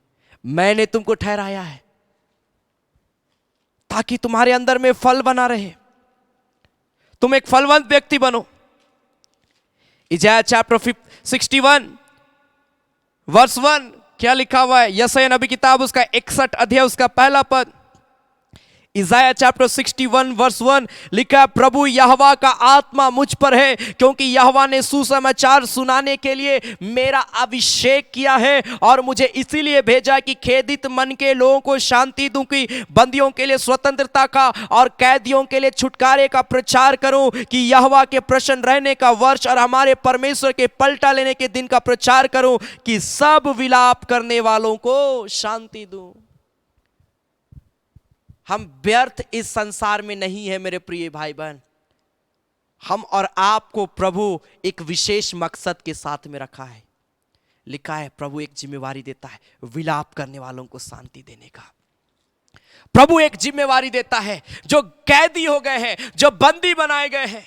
मैंने तुमको ठहराया है ताकि तुम्हारे अंदर में फल बना रहे, तुम एक फलवंत व्यक्ति बनो। इजाया चैप्टर 61 वर्स 1 क्या लिखा हुआ है? यशायाह नबी किताब उसका 61 अध्याय उसका पहला पद। इजाया चैप्टर 61 वर्स 1 लिखा है, प्रभु यहोवा का आत्मा मुझ पर है क्योंकि यहोवा ने सुसमाचार सुनाने के लिए मेरा अभिषेक किया है और मुझे इसीलिए भेजा कि खेदित मन के लोगों को शांति दूं, कि बंदियों के लिए स्वतंत्रता का और कैदियों के लिए छुटकारे का प्रचार करूं, कि यहोवा के प्रसन्न रहने का वर्ष और हमारे परमेश्वर के पलटा लेने के दिन का प्रचार करूं, कि सब विलाप करने वालों को शांति दूं। हम व्यर्थ इस संसार में नहीं है मेरे प्रिय भाई बहन। हम और आपको प्रभु एक विशेष मकसद के साथ में रखा है। लिखा है प्रभु एक जिम्मेवारी देता है विलाप करने वालों को शांति देने का। प्रभु एक जिम्मेवारी देता है जो कैदी हो गए हैं, जो बंदी बनाए गए हैं।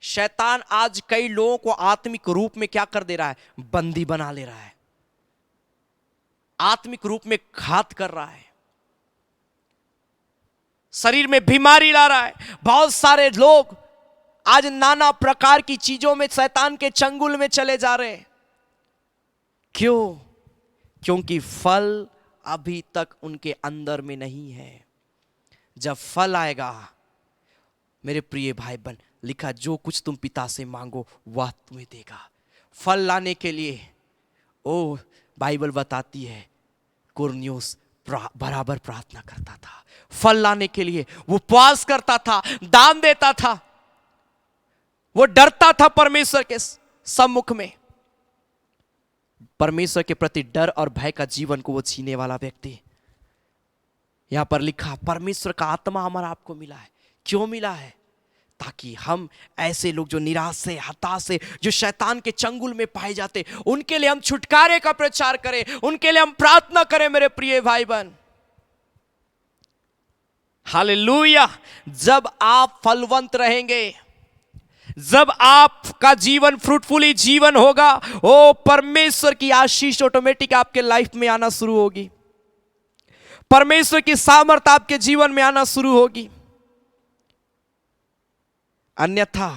शैतान आज कई लोगों को आत्मिक रूप में क्या कर दे रहा है? बंदी बना ले रहा है, आत्मिक रूप में घात कर रहा है, शरीर में बीमारी ला रहा है। बहुत सारे लोग आज नाना प्रकार की चीजों में शैतान के चंगुल में चले जा रहे हैं। क्यों? क्योंकि फल अभी तक उनके अंदर में नहीं है। जब फल आएगा मेरे प्रिय भाई बहन, लिखा जो कुछ तुम पिता से मांगो वह तुम्हें देगा। फल लाने के लिए बाइबल बताती है कुरनियुस बराबर प्रार्थना करता था। फल लाने के लिए वो उपवास करता था, दान देता था, वो डरता था परमेश्वर के सम्मुख में। परमेश्वर के प्रति डर और भय का जीवन को वो जीने वाला व्यक्ति। यहां पर लिखा परमेश्वर का आत्मा हमारा आपको मिला है। क्यों मिला है? ताकि हम ऐसे लोग जो निराश से, हताश से, जो शैतान के चंगुल में पाए जाते, उनके लिए हम छुटकारे का प्रचार करें, उनके लिए हम प्रार्थना करें मेरे प्रिय भाई बहन। हालेलुया। जब आप फलवंत रहेंगे, जब आपका जीवन फ्रूटफुली जीवन होगा, परमेश्वर की आशीष ऑटोमेटिक आपके लाइफ में आना शुरू होगी, परमेश्वर की सामर्थ आपके जीवन में आना शुरू होगी। अन्यथा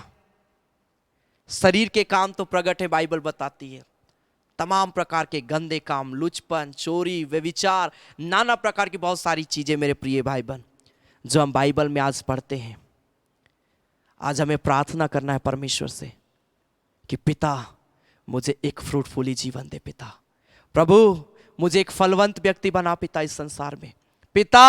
शरीर के काम तो प्रकट है, बाइबल बताती है तमाम प्रकार के गंदे काम, लुचपन, चोरी, व्यभिचार, नाना प्रकार की बहुत सारी चीजें मेरे प्रिय भाई बहन जो हम बाइबल में आज पढ़ते हैं। आज हमें प्रार्थना करना है परमेश्वर से कि पिता मुझे एक फ्रूटफुली जीवन दे। पिता प्रभु मुझे एक फलवंत व्यक्ति बना पिता इस संसार में। पिता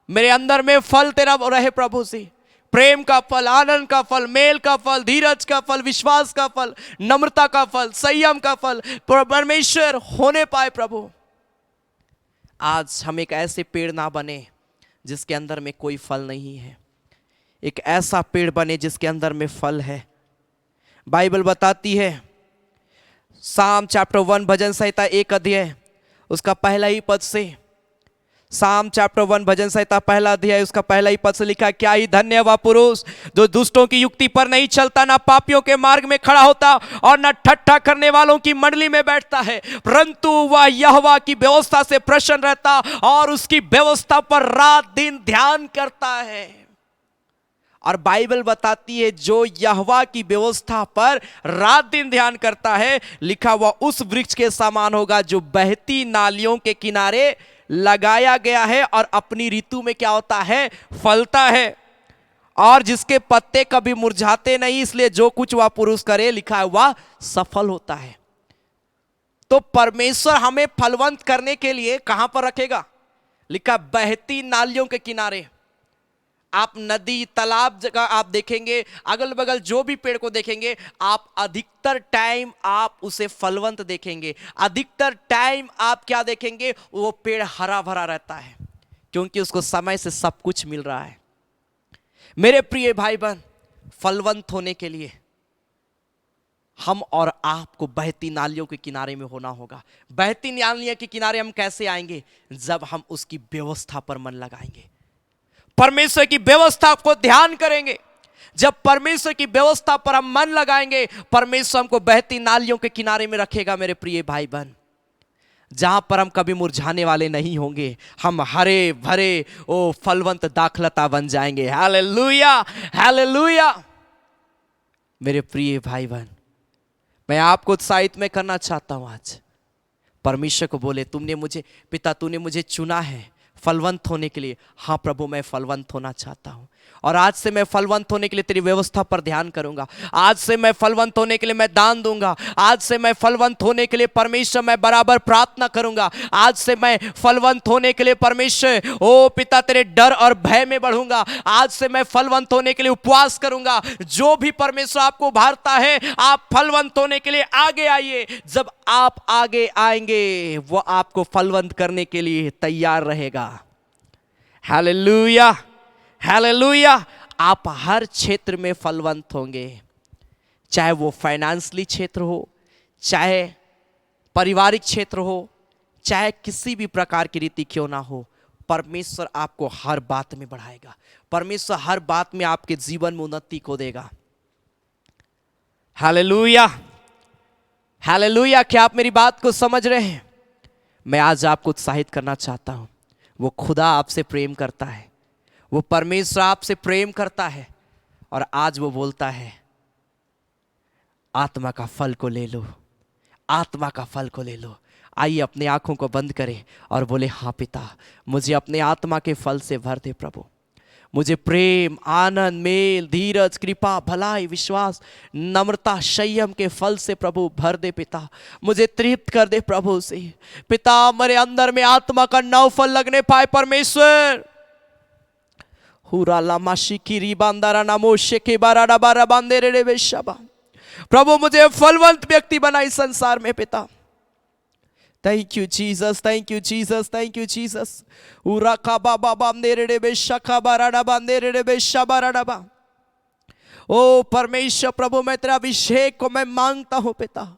मेरे अंदर में फल तेरा रहे प्रभु से, प्रेम का फल, आनंद का फल, मेल का फल, धीरज का फल, विश्वास का फल, नम्रता का फल, संयम का फल परमेश्वर होने पाए प्रभु। आज हम एक ऐसे पेड़ ना बने जिसके अंदर में कोई फल नहीं है, एक ऐसा पेड़ बने जिसके अंदर में फल है। बाइबल बताती है, साम चैप्टर 1 भजन संहिता 1 अध्याय उसका पहला ही पद से, साम चैप्टर 1 भजन संहिता पहला अध्याय उसका पहला ही पद से लिखा, क्या ही धन्य वह पुरुष जो दुष्टों की युक्ति पर नहीं चलता, ना पापियों के मार्ग में खड़ा होता और न ठट्ठा करने वालों की मंडली में बैठता है, परंतु वह यहोवा की व्यवस्था से प्रसन्न रहता और उसकी व्यवस्था पर रात दिन ध्यान करता है। और बाइबल बताती है जो यहोवा की व्यवस्था पर रात दिन ध्यान करता है, लिखा हुआ उस वृक्ष के समान होगा जो बहती नालियों के किनारे लगाया गया है और अपनी ऋतु में क्या होता है, फलता है, और जिसके पत्ते कभी मुरझाते नहीं, इसलिए जो कुछ वह पुरुष करे, लिखा है वह सफल होता है। तो परमेश्वर हमें फलवंत करने के लिए कहां पर रखेगा, लिखा बहती नालियों के किनारे। आप नदी, तालाब जगह आप देखेंगे, अगल बगल जो भी पेड़ को देखेंगे, आप अधिकतर टाइम आप उसे फलवंत देखेंगे, अधिकतर टाइम आप क्या देखेंगे, वो पेड़ हरा भरा रहता है, क्योंकि उसको समय से सब कुछ मिल रहा है। मेरे प्रिय भाई बहन, फलवंत होने के लिए हम और आपको बहती नालियों के किनारे में होना होगा। बहती नालियों के किनारे हम कैसे आएंगे, जब हम उसकी व्यवस्था पर मन लगाएंगे, परमेश्वर की व्यवस्था को ध्यान करेंगे। जब परमेश्वर की व्यवस्था पर हम मन लगाएंगे, परमेश्वर हमको बहती नालियों के किनारे में रखेगा। मेरे प्रिय भाई बहन, जहां पर हम कभी मुरझाने वाले नहीं होंगे, हम हरे भरे ओ फलवंत दाखलता बन जाएंगे। Hallelujah, hallelujah. मेरे प्रिय भाई बहन, मैं आपको उत्साहित में करना चाहता हूं। आज परमेश्वर को बोले, तुमने मुझे, पिता तूने मुझे चुना है फलवंत होने के लिए। हाँ प्रभु, मैं फलवंत होना चाहता हूं, और आज से मैं फलवंत होने के लिए तेरी व्यवस्था पर ध्यान करूंगा। आज से मैं फलवंत होने के लिए मैं दान दूंगा। आज से मैं फलवंत होने के लिए परमेश्वर मैं बराबर प्रार्थना करूंगा। आज से मैं फलवंत होने के लिए परमेश्वर ओ पिता तेरे डर और भय में बढ़ूंगा। आज से मैं फलवंत होने के लिए उपवास करूंगा। जो भी परमेश्वर आपको उभारता है, आप फलवंत होने के लिए आगे आइए। जब आप आगे आएंगे, वो आपको फलवंत करने के लिए तैयार रहेगा। Hallelujah, hallelujah. आप हर क्षेत्र में फलवंत होंगे, चाहे वो फाइनेंशियली क्षेत्र हो, चाहे पारिवारिक क्षेत्र हो, चाहे किसी भी प्रकार की रीति क्यों ना हो। परमेश्वर आपको हर बात में बढ़ाएगा। परमेश्वर हर बात में आपके जीवन में उन्नति को देगा। Hallelujah, hallelujah. क्या आप मेरी बात को समझ रहे हैं? मैं आज आपको उत्साहित करना चाहता हूं। वो खुदा आपसे प्रेम करता है, वो परमेश्वर आपसे प्रेम करता है, और आज वो बोलता है, आत्मा का फल को ले लो, आत्मा का फल को ले लो। आइए अपनी आंखों को बंद करें और बोले, हाँ पिता, मुझे अपने आत्मा के फल से भर दे प्रभु। मुझे प्रेम, आनंद, मेल, धीरज, कृपा, भलाई, विश्वास, नम्रता, संयम के फल से प्रभु भर दे पिता। मुझे तृप्त कर दे प्रभु से पिता। मेरे अंदर में आत्मा का नव फल लगने पाए परमेश्वर। प्रभु मुझे फलवंत व्यक्ति बना इस संसार में पिता। Thank you Jesus, thank you Jesus, thank you Jesus. ओ परमेश्वर प्रभु, मैं तेरा अभिषेक को मैं मांगता हूं पिता,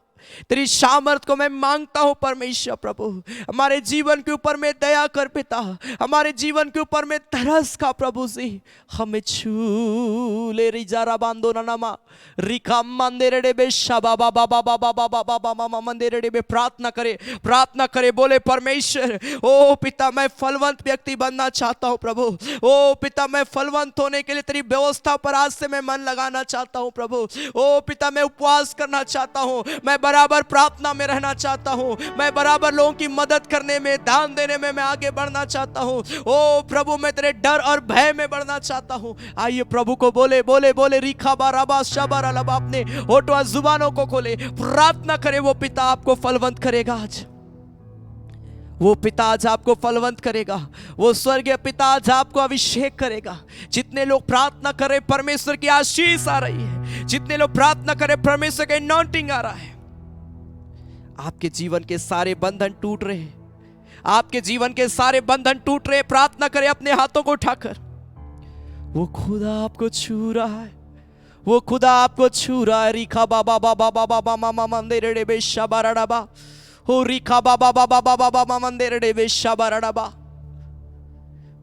तेरी सामर्थ को मैं मांगता हूं परमेश्वर प्रभु। हमारे जीवन के ऊपर में दया कर पिता, हमारे जीवन के ऊपर में तरस का प्रभु से हमें छू ले। रिजारा बांधो ना नमा रिका मंदिर रे बेशा बाबा बाबा बाबा बाबा बाबा मंदिर रे बे। प्रार्थना करे, प्रार्थना करे, बोले परमेश्वर ओ पिता, मैं फलवंत व्यक्ति बनना चाहता हूं प्रभु। ओ पिता, मैं फलवंत होने के लिए तेरी व्यवस्था पर आज से मैं मन लगाना चाहता हूं प्रभु। ओ पिता, मैं उपवास करना चाहता हूं, मैं बराबर प्रार्थना में रहना चाहता हूं, मैं बराबर लोगों की मदद करने में, दान देने में मैं आगे बढ़ना चाहता हूं। ओ प्रभु, मैं तेरे डर और भय में बढ़ना चाहता हूं। आइए प्रभु को बोले, बोले बोले रिखा बाराबा शबा रलबा। अपने होठों जुबानों को खोले, प्रार्थना करे, वो पिता आपको फलवंत करेगा आज। वो पिता आज आपको फलवंत करेगा, वो स्वर्गीय पिता आज आपको अभिषेक करेगा। जितने लोग प्रार्थना करें परमेश्वर की आशीष आ रही है, जितने लोग प्रार्थना करें परमेश्वर का अनॉइंटिंग आ रहा है। आपके जीवन के सारे बंधन टूट रहे हैं, आपके जीवन के सारे बंधन टूट रहे हैं। प्रार्थना करें अपने हाथों को उठाकर। वो खुदा आपको छू रहा है, वो खुदा आपको छू रहा है। रिखा बाबा बाबा बाबा बाबा मंदिर रे बेशा बाराडा, हो रिखा बाबा बाबा बाबा बाबा मंदिर रे बेशा बाराडा।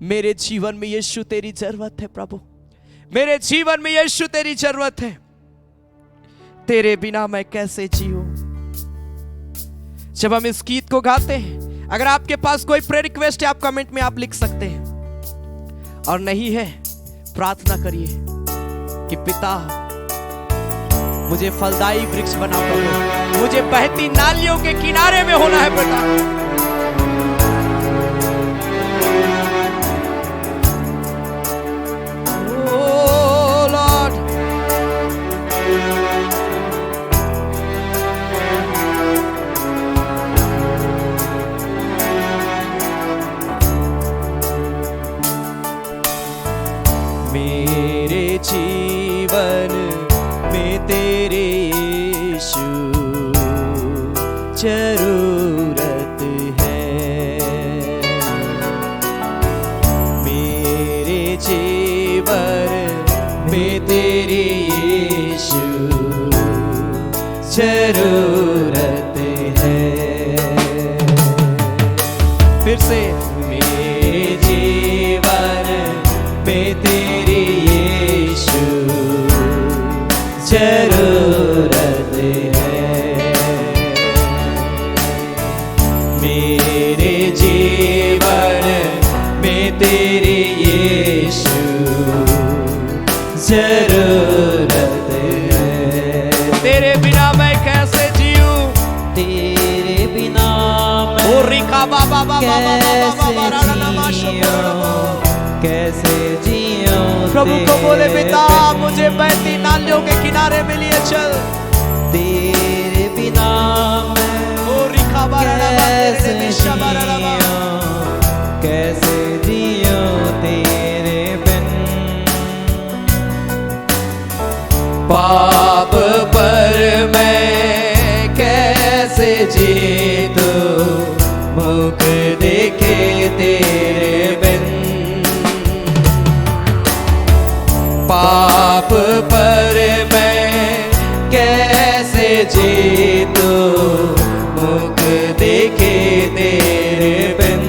मेरे जीवन में यीशु तेरी जरूरत है प्रभु, मेरे जीवन में यीशु तेरी जरूरत है। तेरे बिना मैं कैसे जीऊं। जब हम इस गीत को गाते हैं, अगर आपके पास कोई प्रेयर रिक्वेस्ट है आप कमेंट में आप लिख सकते हैं, और नहीं है प्रार्थना करिए कि पिता मुझे फलदायी वृक्ष बना प्रभु, मुझे बहती नालियों के किनारे में होना है पिता। मेरे जीवन में तेरे यीशु जरूरत है, मेरे जीवन में तेरे यीशु जरूरत है। फिर से मेरे जीवन में तेरी यीशु जरूरत है, मेरे जीवन में तेरी यीशु जरूरत है। तेरे बिना मैं कैसे जीऊं, तेरे बिना मैं कैसे जियूं। प्रभु को बोले पिता मुझे बहती नालियों के किनारे में लिए चल। तेरे बिना मैं कैसे जियूं तेरे बिन। पाप पर मैं कैसे जीतूं, मुख देखे तेरे बिन। पाप पर मैं कैसे जीतूं, मुख देखे तेरे बिन।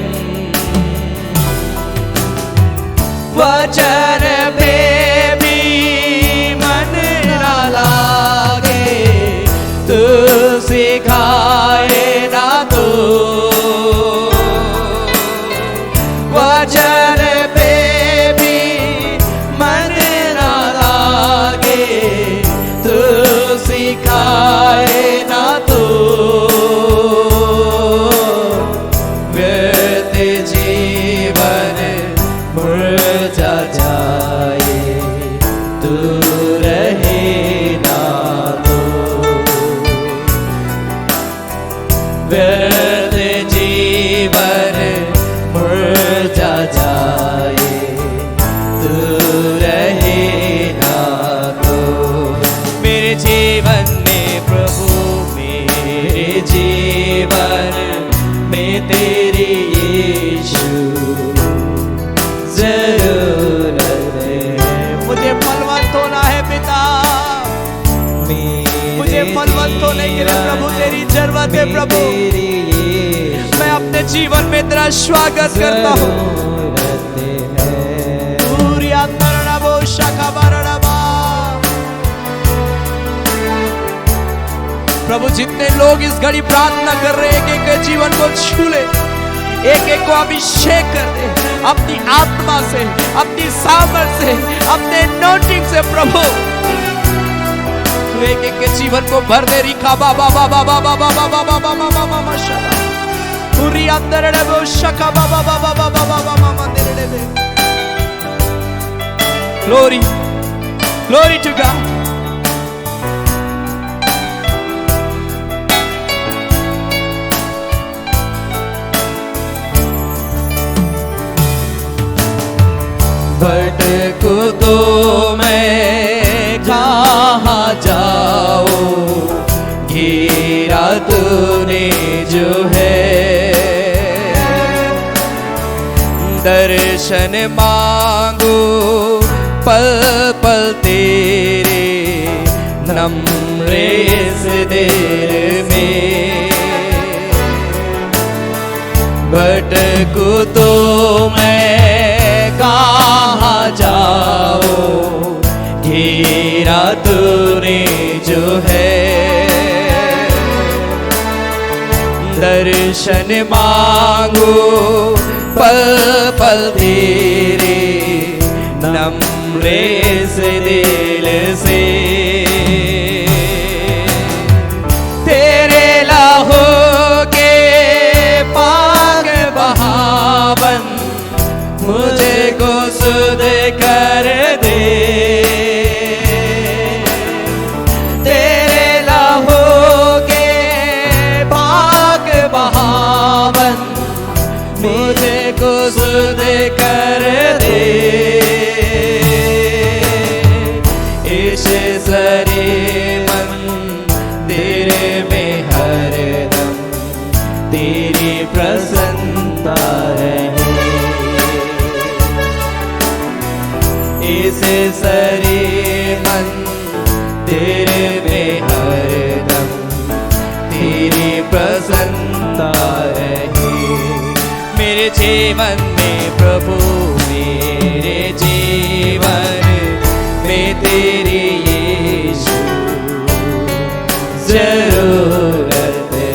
वचन पे भी मन ना लागे, तू सिखाए ना तो। वचन पे भी मन ना लागे, तू सिखाए ना तो। व्यर्थ जीवन मुरझा जाए, तू रहे ना तो। व्यर्थ जीवन मुरझा जाए, तू रहे ना तो। मेरे जीवन में प्रभु, मेरे जीवन में तेरी यीशु जरूरत है। मुझे फलवंत होना है पिता, मुझे फलवंत होने के लिए प्रभु तेरी जरूरत है। प्रभु मैं अपने जीवन में तेरा स्वागत करता हूँ। प्रभु जितने लोग इस घड़ी प्रार्थना कर रहे हैं, एक एक जीवन को छू ले, एक एक को अभिषेक कर दे अपनी आत्मा से, अपनी सामर्थ से, अपने नोटिंग से। प्रभु तू एक एक के जीवन को भर दे। रिखा बाबा बाबा बाबा बाबा बाबा बाबा बाबा माशाल्लाह पूरी अंदर रे वो शका बाबा बाबा बाबा बाबा मामा तेरे रे। Glory glory to God. को तो मैं कहाँ जाऊं, घेरा तूने जो है। दर्शन मांगो पल पल तेरे, नम्र इस दिल में। भटकूं तो मैं कहाँ जाऊं, घेरा तूने जो है। दर्शन मांगो पल पल तेरे, नम्र इस दिल से। तेरे लहू के पाक बहावन मुझे को सुध कर दे। तेरे लहू के पाक बहावन मुझे को सुध कर दे। इस सरे मन तेरे में हरदम तेरी प्रसन्नता रहे। इस सरे मन तेरे में हरदम तेरी प्रसन्नता रहे। मेरे जीवन में प्रभु, मेरे जीवन में तेरी यीशु जरूरत है।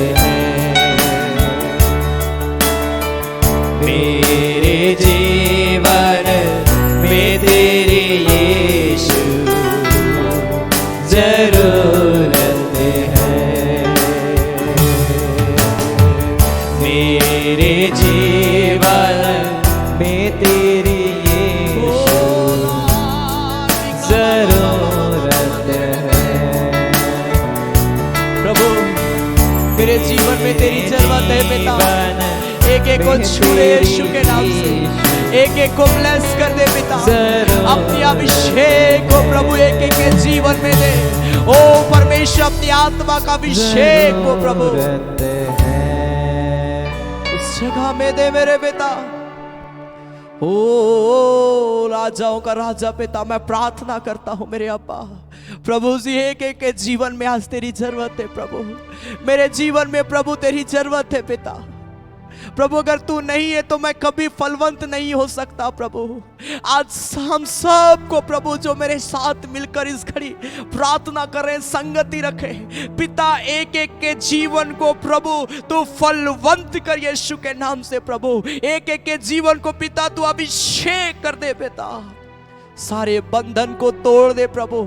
मेरे जीवन में तेरी यीशु जरूरत है। मेरे जीवन में तेरी यीशु जरूरत है। प्रभु मेरे जीवन में तेरी जरूरत है पिता। एक एक को छूए यीशु के नाम से, एक एक को ब्लेस कर दे पिता। अपनी अभिषेक को प्रभु एक एक के जीवन में दे। ओ परमेश्वर अपनी आत्मा का अभिषेक को प्रभु उस जगह में दे मेरे पिता। ओ राजाओं का राजा पिता, मैं प्रार्थना करता हूं मेरे अब्बा प्रभु जी, एक एक के जीवन में आज तेरी जरूरत है प्रभु। मेरे जीवन में प्रभु तेरी जरूरत है पिता। प्रभु अगर तू नहीं है तो मैं कभी फलवंत नहीं हो सकता प्रभु। आज हम सब को प्रभु जो मेरे साथ मिलकर इस घड़ी प्रार्थना करें, संगति रखें पिता, एक एक के जीवन को प्रभु तू फलवंत कर यीशु के नाम से प्रभु। एक एक के जीवन को पिता तू अभिषेक कर दे पिता। सारे बंधन को तोड़ दे प्रभु,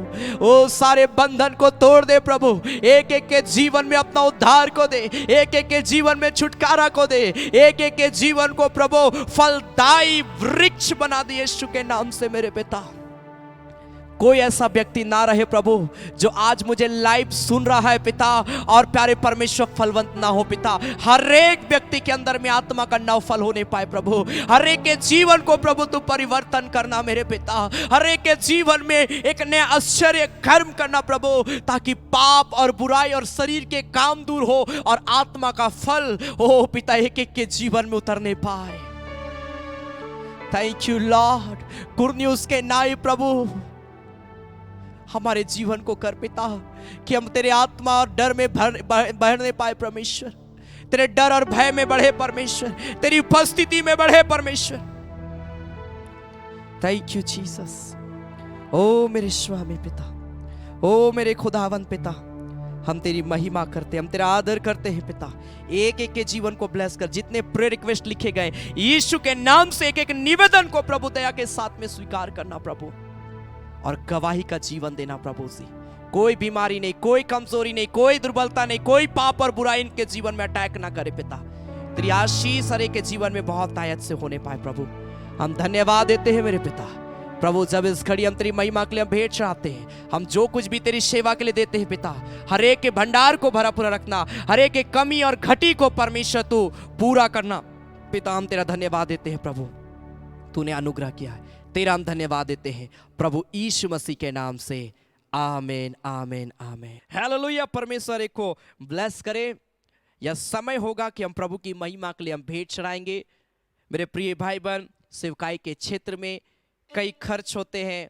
ओ सारे बंधन को तोड़ दे प्रभु। एक एक के जीवन में अपना उद्धार को दे, एक एक के जीवन में छुटकारा को दे, एक एक के जीवन को प्रभु फलदायी वृक्ष बना दे यीशु के नाम से मेरे पिता। कोई ऐसा व्यक्ति ना रहे प्रभु जो आज मुझे लाइव सुन रहा है पिता और प्यारे परमेश्वर फलवंत ना हो पिता। हर एक व्यक्ति के अंदर में आत्मा का नव फल होने पाए प्रभु। हर एक के जीवन को प्रभु तू परिवर्तन करना मेरे पिता। हर एक के जीवन में एक नया आश्चर्य कर्म करना प्रभु, ताकि पाप और बुराई और शरीर के काम दूर हो और आत्मा का फल ओ पिता एक एक के जीवन में उतरने पाए। Thank you Lord. Good news के नाई प्रभु हमारे जीवन को कर पिता कि हम तेरे आत्मा और डर में बढ़ने पाए परमेश्वर। तेरे डर और भय में बढ़े परमेश्वर, तेरी उपस्थिति में बढ़े परमेश्वर। Thank you Jesus. ओ मेरे स्वामी पिता, ओ मेरे खुदावन पिता, हम तेरी महिमा करते, हम तेरा आदर करते हैं पिता। एक एक के जीवन को ब्लेस कर। जितने प्रेयर रिक्वेस्ट लिखे गए यीशु के नाम से एक एक निवेदन को प्रभु दया के साथ में स्वीकार करना प्रभु, और गवाही का जीवन देना प्रभु जी। कोई बीमारी नहीं, कोई कमजोरी नहीं, कोई दुर्बलता नहीं, कोई पाप और बुराई इनके जीवन में अटैक ना करे पिता। तेरी आशीष हर एक के जीवन में बहुत आयत से होने पाए प्रभु। हम धन्यवाद देते हैं मेरे पिता प्रभु। जब इस घड़ी हम तेरी महिमा के लिए हम भेंट चढ़ाते हैं, हम जो कुछ भी तेरी सेवा के लिए देते हैं पिता, हर एक के भंडार को भरा पूरा रखना, हर एक के कमी और घटी को परमेश्वर तू पूरा करना पिता। हम तेरा धन्यवाद देते हैं प्रभु। तूने अनुग्रह किया है। तेरा हम धन्यवाद देते हैं प्रभु यीशु मसीह के नाम से, आमीन आमीन आमीन। हालेलुया। परमेश्वर एक को ब्लेस करे। यह समय होगा कि हम प्रभु की महिमा के लिए हम भेंट चढ़ाएंगे। मेरे प्रिय भाई बहन, सेवकाई के क्षेत्र में कई खर्च होते हैं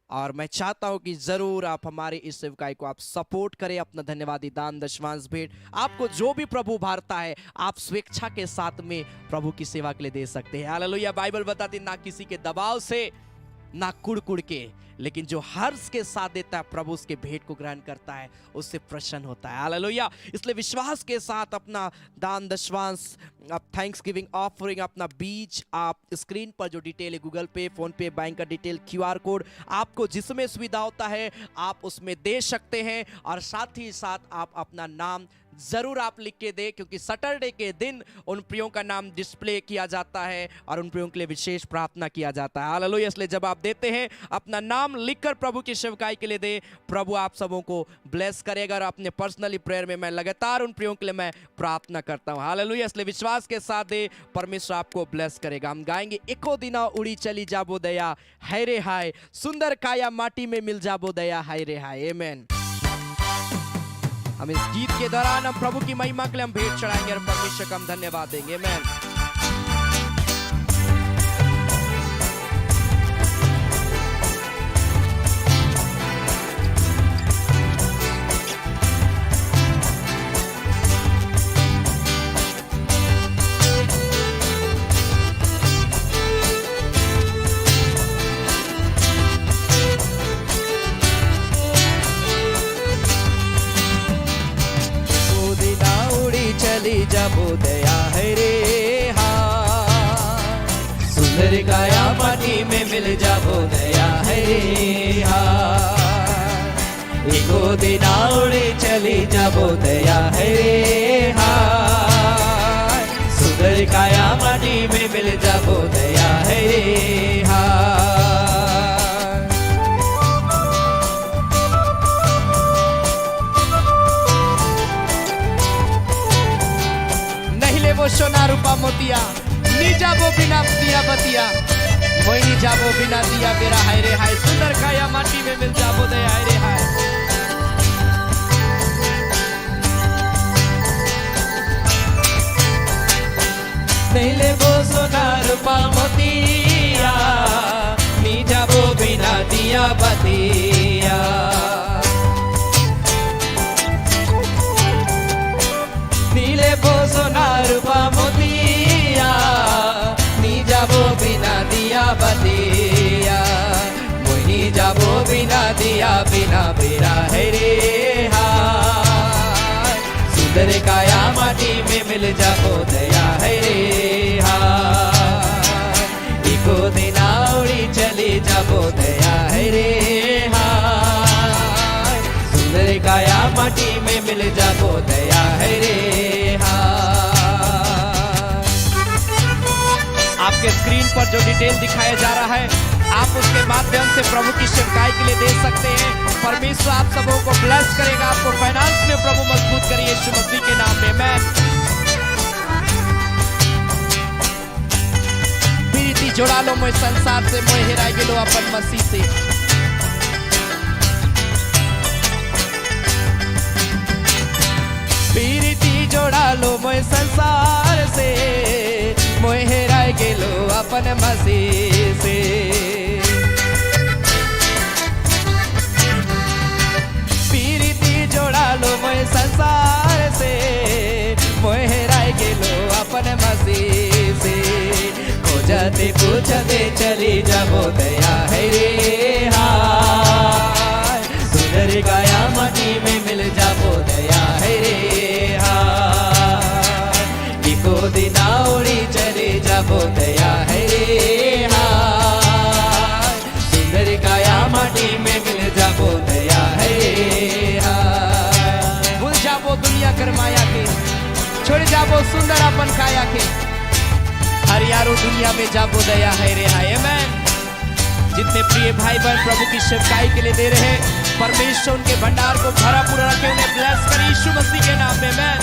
और मैं चाहता हूं कि जरूर आप हमारे इस सेवकाई को आप सपोर्ट करें। अपना धन्यवादी दान दशमांश भेंट आपको जो भी प्रभु भारता है आप स्वेच्छा के साथ में प्रभु की सेवा के लिए दे सकते हैं। हालेलुया। बाइबल बताती ना किसी के दबाव से ना कुड़ के, लेकिन जो हर्ष के साथ देता है प्रभु उसके भेंट को ग्रहण करता है, उससे प्रसन्न होता है। हालेलुया। इसलिए विश्वास के साथ अपना दान दशमांश, आप थैंक्स गिविंग ऑफरिंग, अपना बीज आप स्क्रीन पर जो डिटेल है गूगल पे, फोन पे, बैंक का डिटेल, QR कोड, आपको जिसमें सुविधा होता है आप उसमें दे सकते हैं। और साथ ही साथ आप अपना नाम जरूर आप लिख के दे, क्योंकि सैटरडे के दिन उन प्रियों का नाम डिस्प्ले किया जाता है और उन प्रियों के लिए विशेष प्रार्थना किया जाता है। हालेलुया। इसलिए जब आप देते हैं अपना नाम लिखकर प्रभु की सेवकाई के लिए दे, प्रभु आप सबों को ब्लेस करेगा। और अपने पर्सनली प्रेयर में मैं लगातार उन प्रियों के लिए मैं प्रार्थना करता हूँ। हालेलुया। इसलिए विश्वास के साथ दे, परमेश्वर आपको ब्लेस करेगा। हम गाएंगे एको दिना उड़ी चली जाबो दया, हाय रे हाय, सुंदर काया माटी में मिल जाबो दया, हाय रे हाय। आमीन। हम इस गीत के दौरान हम प्रभु की महिमा के लिए हम भेंट चढ़ाएंगे और परमेश्वर का हम धन्यवाद देंगे। आमीन। चली जाबो दया है रे हाँ, सुंदर काया माटी में मिल जाबो दया है रे हाँ, एको दिन उड़े चली जाबो दया है रे हाँ, सुंदर काया माटी में मिल जाबो दया है रे हाँ। वो सोना रूपा मोतिया नी जाबो बिना दिया बतिया, मोई जाबो बिना दिया बेरा, हाय रे हाय, सुंदर काया माटी में मिल जाबो दे, हाय रे हाय। नहीं ले वो सोना रूपा मोतिया, नी जाबो बिना दिया बतिया, नीले वो सोना रूपा मोतिया, नी जाबो बिना दिया बतिया, मोहिनी जाबो बिना दिया बिना बेरा है रे हाय, सुंदर काया माटी में मिल जाबो दया है रे हाय, इको दिन उड़ी चली जाबो दया है रे हाय, सुंदर काया माटी में मिल जाबो दया है रे। आपके स्क्रीन पर जो डिटेल दिखाया जा रहा है आप उसके माध्यम से प्रभु की सेवकाई के लिए दे सकते हैं। परमेश्वर आप सबों को ब्लेस करेगा, आपको फाइनेंस में प्रभु मजबूत करिए यीशु मसीह के नाम में। मैं प्रीति जोड़ा लो मोय संसार से, मोय हेराई गेलो अपन मसीह से, प्रीति जोड़ा लो मोय संसार से, मोय हेराई गेलो अपन मसीह से, प्रीति जोड़ा लो मोय संसार से, मोय हेराई गेलो अपन मसीह से, खोजते पूछते चली जाबो दया है रे हाय, सुंदर काया माटी में मिल जाबो दया है रे हाय, इको दिन उड़ी चले जाबो दया है रे हाय, सुंदर काया माटी में मिल जाबो दया है रे हाय। भूल जाबो दुनिया कर माया के, छोड़ जाबो सुंदर अपन काया के, हर यारो दुनिया में जाबो दया है रे हाय। आमीन। जितने प्रिय भाई बहन प्रभु की सेवकाई के लिए दे रहे हैं, परमेश्वर उनके भंडार को भरा पूरा रखे, उन्हें ब्लेस करे यीशु मसीह के नाम में। आमीन।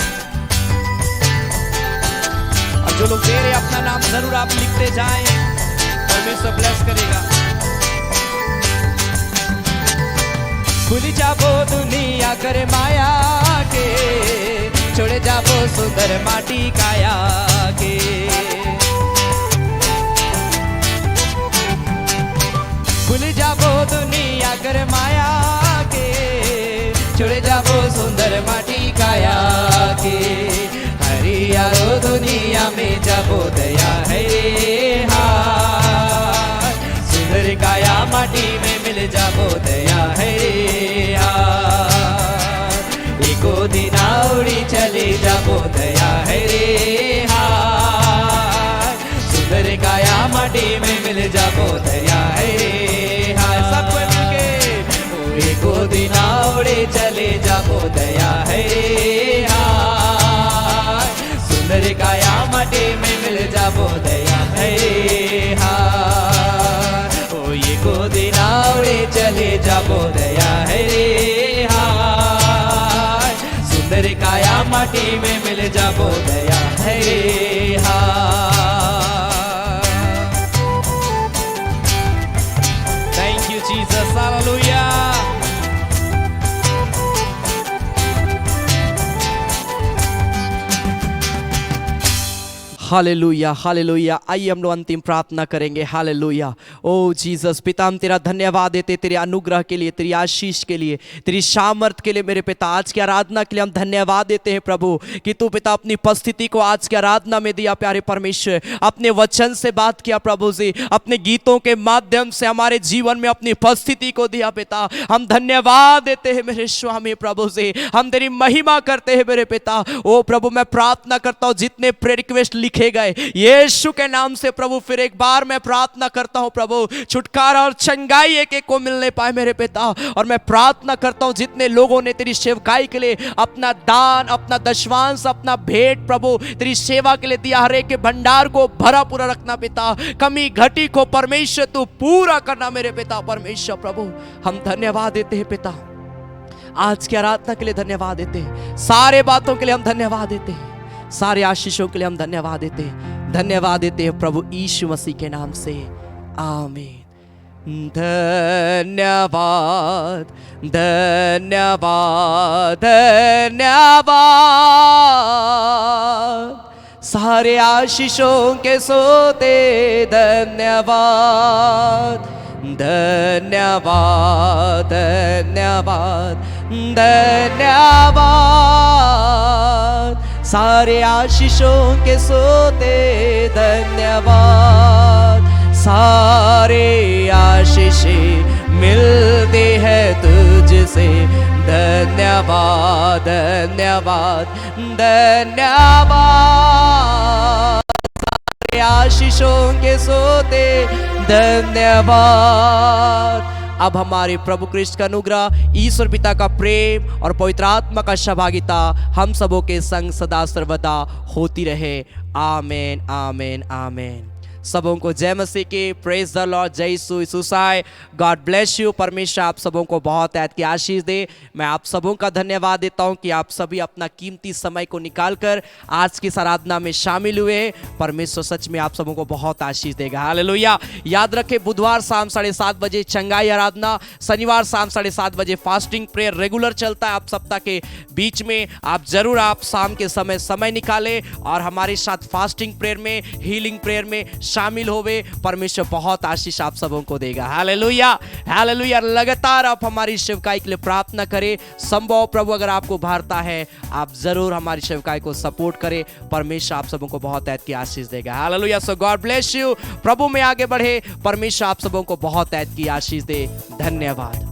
और जो लोग दे रहे अपना नाम जरूर आप लिखते जाएं, परमेश्वर ब्लेस करेगा। भूल जाबो दुनिया करे माया के, छोड़े जाबो सुंदर माटी काया के। भूल जाबो दुनिया करे माया के, छोड़े जाबो सुंदर माटी काया के। हरियारो दुनिया में जाबो दया है हार, सुंदर काया माटी में मिल जाबो दया है हार। एको दिन उड़ी चले जाबो दया है हार, सुंदर काया माटी में मिल जाबो दया है हार। सब मिलके एको दिन उड़े चले जाबो दया है हार, सुंदर काया माटी में मिल जाबो दया है हार। ओ एको दिन उड़े चले जाबो दया है हार, सुंदर काया माटी में मिल जाबो दया है हार। Thank you Jesus, hallelujah. Hallelujah, hallelujah. आइए हम लोग अंतिम प्रार्थना करेंगे। हालेलुया। ओ जीसस, पिता हम तेरा धन्यवाद देते तेरे अनुग्रह के लिए, तेरी आशीष के लिए, तेरी सामर्थ के लिए मेरे पिता। आज की आराधना के लिए हम धन्यवाद देते हैं प्रभु कि तू पिता अपनी उपस्थिति को आज की आराधना में दिया। प्यारे परमेश्वर, अपने वचन से बात किया प्रभु जी, अपने गीतों के माध्यम से हमारे जीवन में अपनी उपस्थिति को दिया पिता। हम धन्यवाद देते हैं मेरे स्वामी प्रभु जी, हम तेरी महिमा करते हैं मेरे पिता। ओ प्रभु, मैं प्रार्थना करता हूँ जितने प्रेयर रिक्वेस्ट लिखे गए यीशु के नाम से प्रभु, फिर एक बार मैं प्रार्थना करता हूं प्रभु, छुटकारा और चंगाई एक एक को मिलने पाए मेरे पिता। और मैं प्रार्थना करता हूं जितने लोगों ने तेरी सेवकाई के लिए अपना दान, अपना दशवांश, अपना भेंट प्रभु तेरी सेवा के लिए दिया, हर एक के भंडार को भरा पूरा रखना पिता। कमी घटी को परमेश्वर तू पूरा करना मेरे पिता। परमेश्वर प्रभु, हम धन्यवाद देते हैं पिता, आज की आराधना के लिए धन्यवाद देते हैं, सारे बातों के लिए हम धन्यवाद देते हैं, सारे आशीषों के लिए हम धन्यवाद देते हैं। धन्यवाद देते हैं प्रभु यीशु मसीह के नाम से, आमीन। धन्यवाद, धन्यवाद, धन्यवाद, सारे आशीषों के सोते धन्यवाद, धन्यवाद, धन्यवाद, धन्यवाद, सारे आशीषों के सोते धन्यवाद। सारे आशीषें मिलते हैं तुझसे, धन्यवाद, धन्यवाद, धन्यवाद, सारे आशीषों के सोते धन्यवाद। अब हमारे प्रभु कृष्ण का अनुग्रह, ईश्वर पिता का प्रेम और पवित्र आत्मा का सहभागिता हम सबों के संग सदा सर्वदा होती रहे। आमेन, आमेन, आमेन। सबों को जय मसीह की, प्रेज द लॉर्ड, जय यीशु सुसाय। God bless you. परमेश्वर आप सबों को बहुत ऐत की आशीष दे। मैं आप सबों का धन्यवाद देता हूं कि आप सभी अपना कीमती समय को निकालकर आज की आराधना में शामिल हुए। परमेश्वर सच में आप सबों को बहुत आशीष देगा। हालेलुया। याद रखें, बुधवार शाम 7:30 बजे चंगाई आराधना, शनिवार शाम 7:30 बजे फास्टिंग प्रेयर रेगुलर चलता है। आप सप्ताह के बीच में आप जरूर आप शाम के समय निकालें और हमारे साथ फास्टिंग प्रेयर में, हीलिंग प्रेयर में शामिल होवे। परमेश्वर बहुत आशीष आप सबों को देगा। Hallelujah, hallelujah. लगातार आप हमारी सेवकाई के लिए प्रार्थना करें। संभव प्रभु अगर आपको भारता है, आप जरूर हमारी सेवकाई को सपोर्ट करें। परमेश्वर आप सबों को बहुत ऐत की आशीष देगा। Hallelujah. So God bless you. प्रभु में आगे बढ़े। परमेश्वर आप सबों को बहुत ऐत की आशीष दे। धन्यवाद।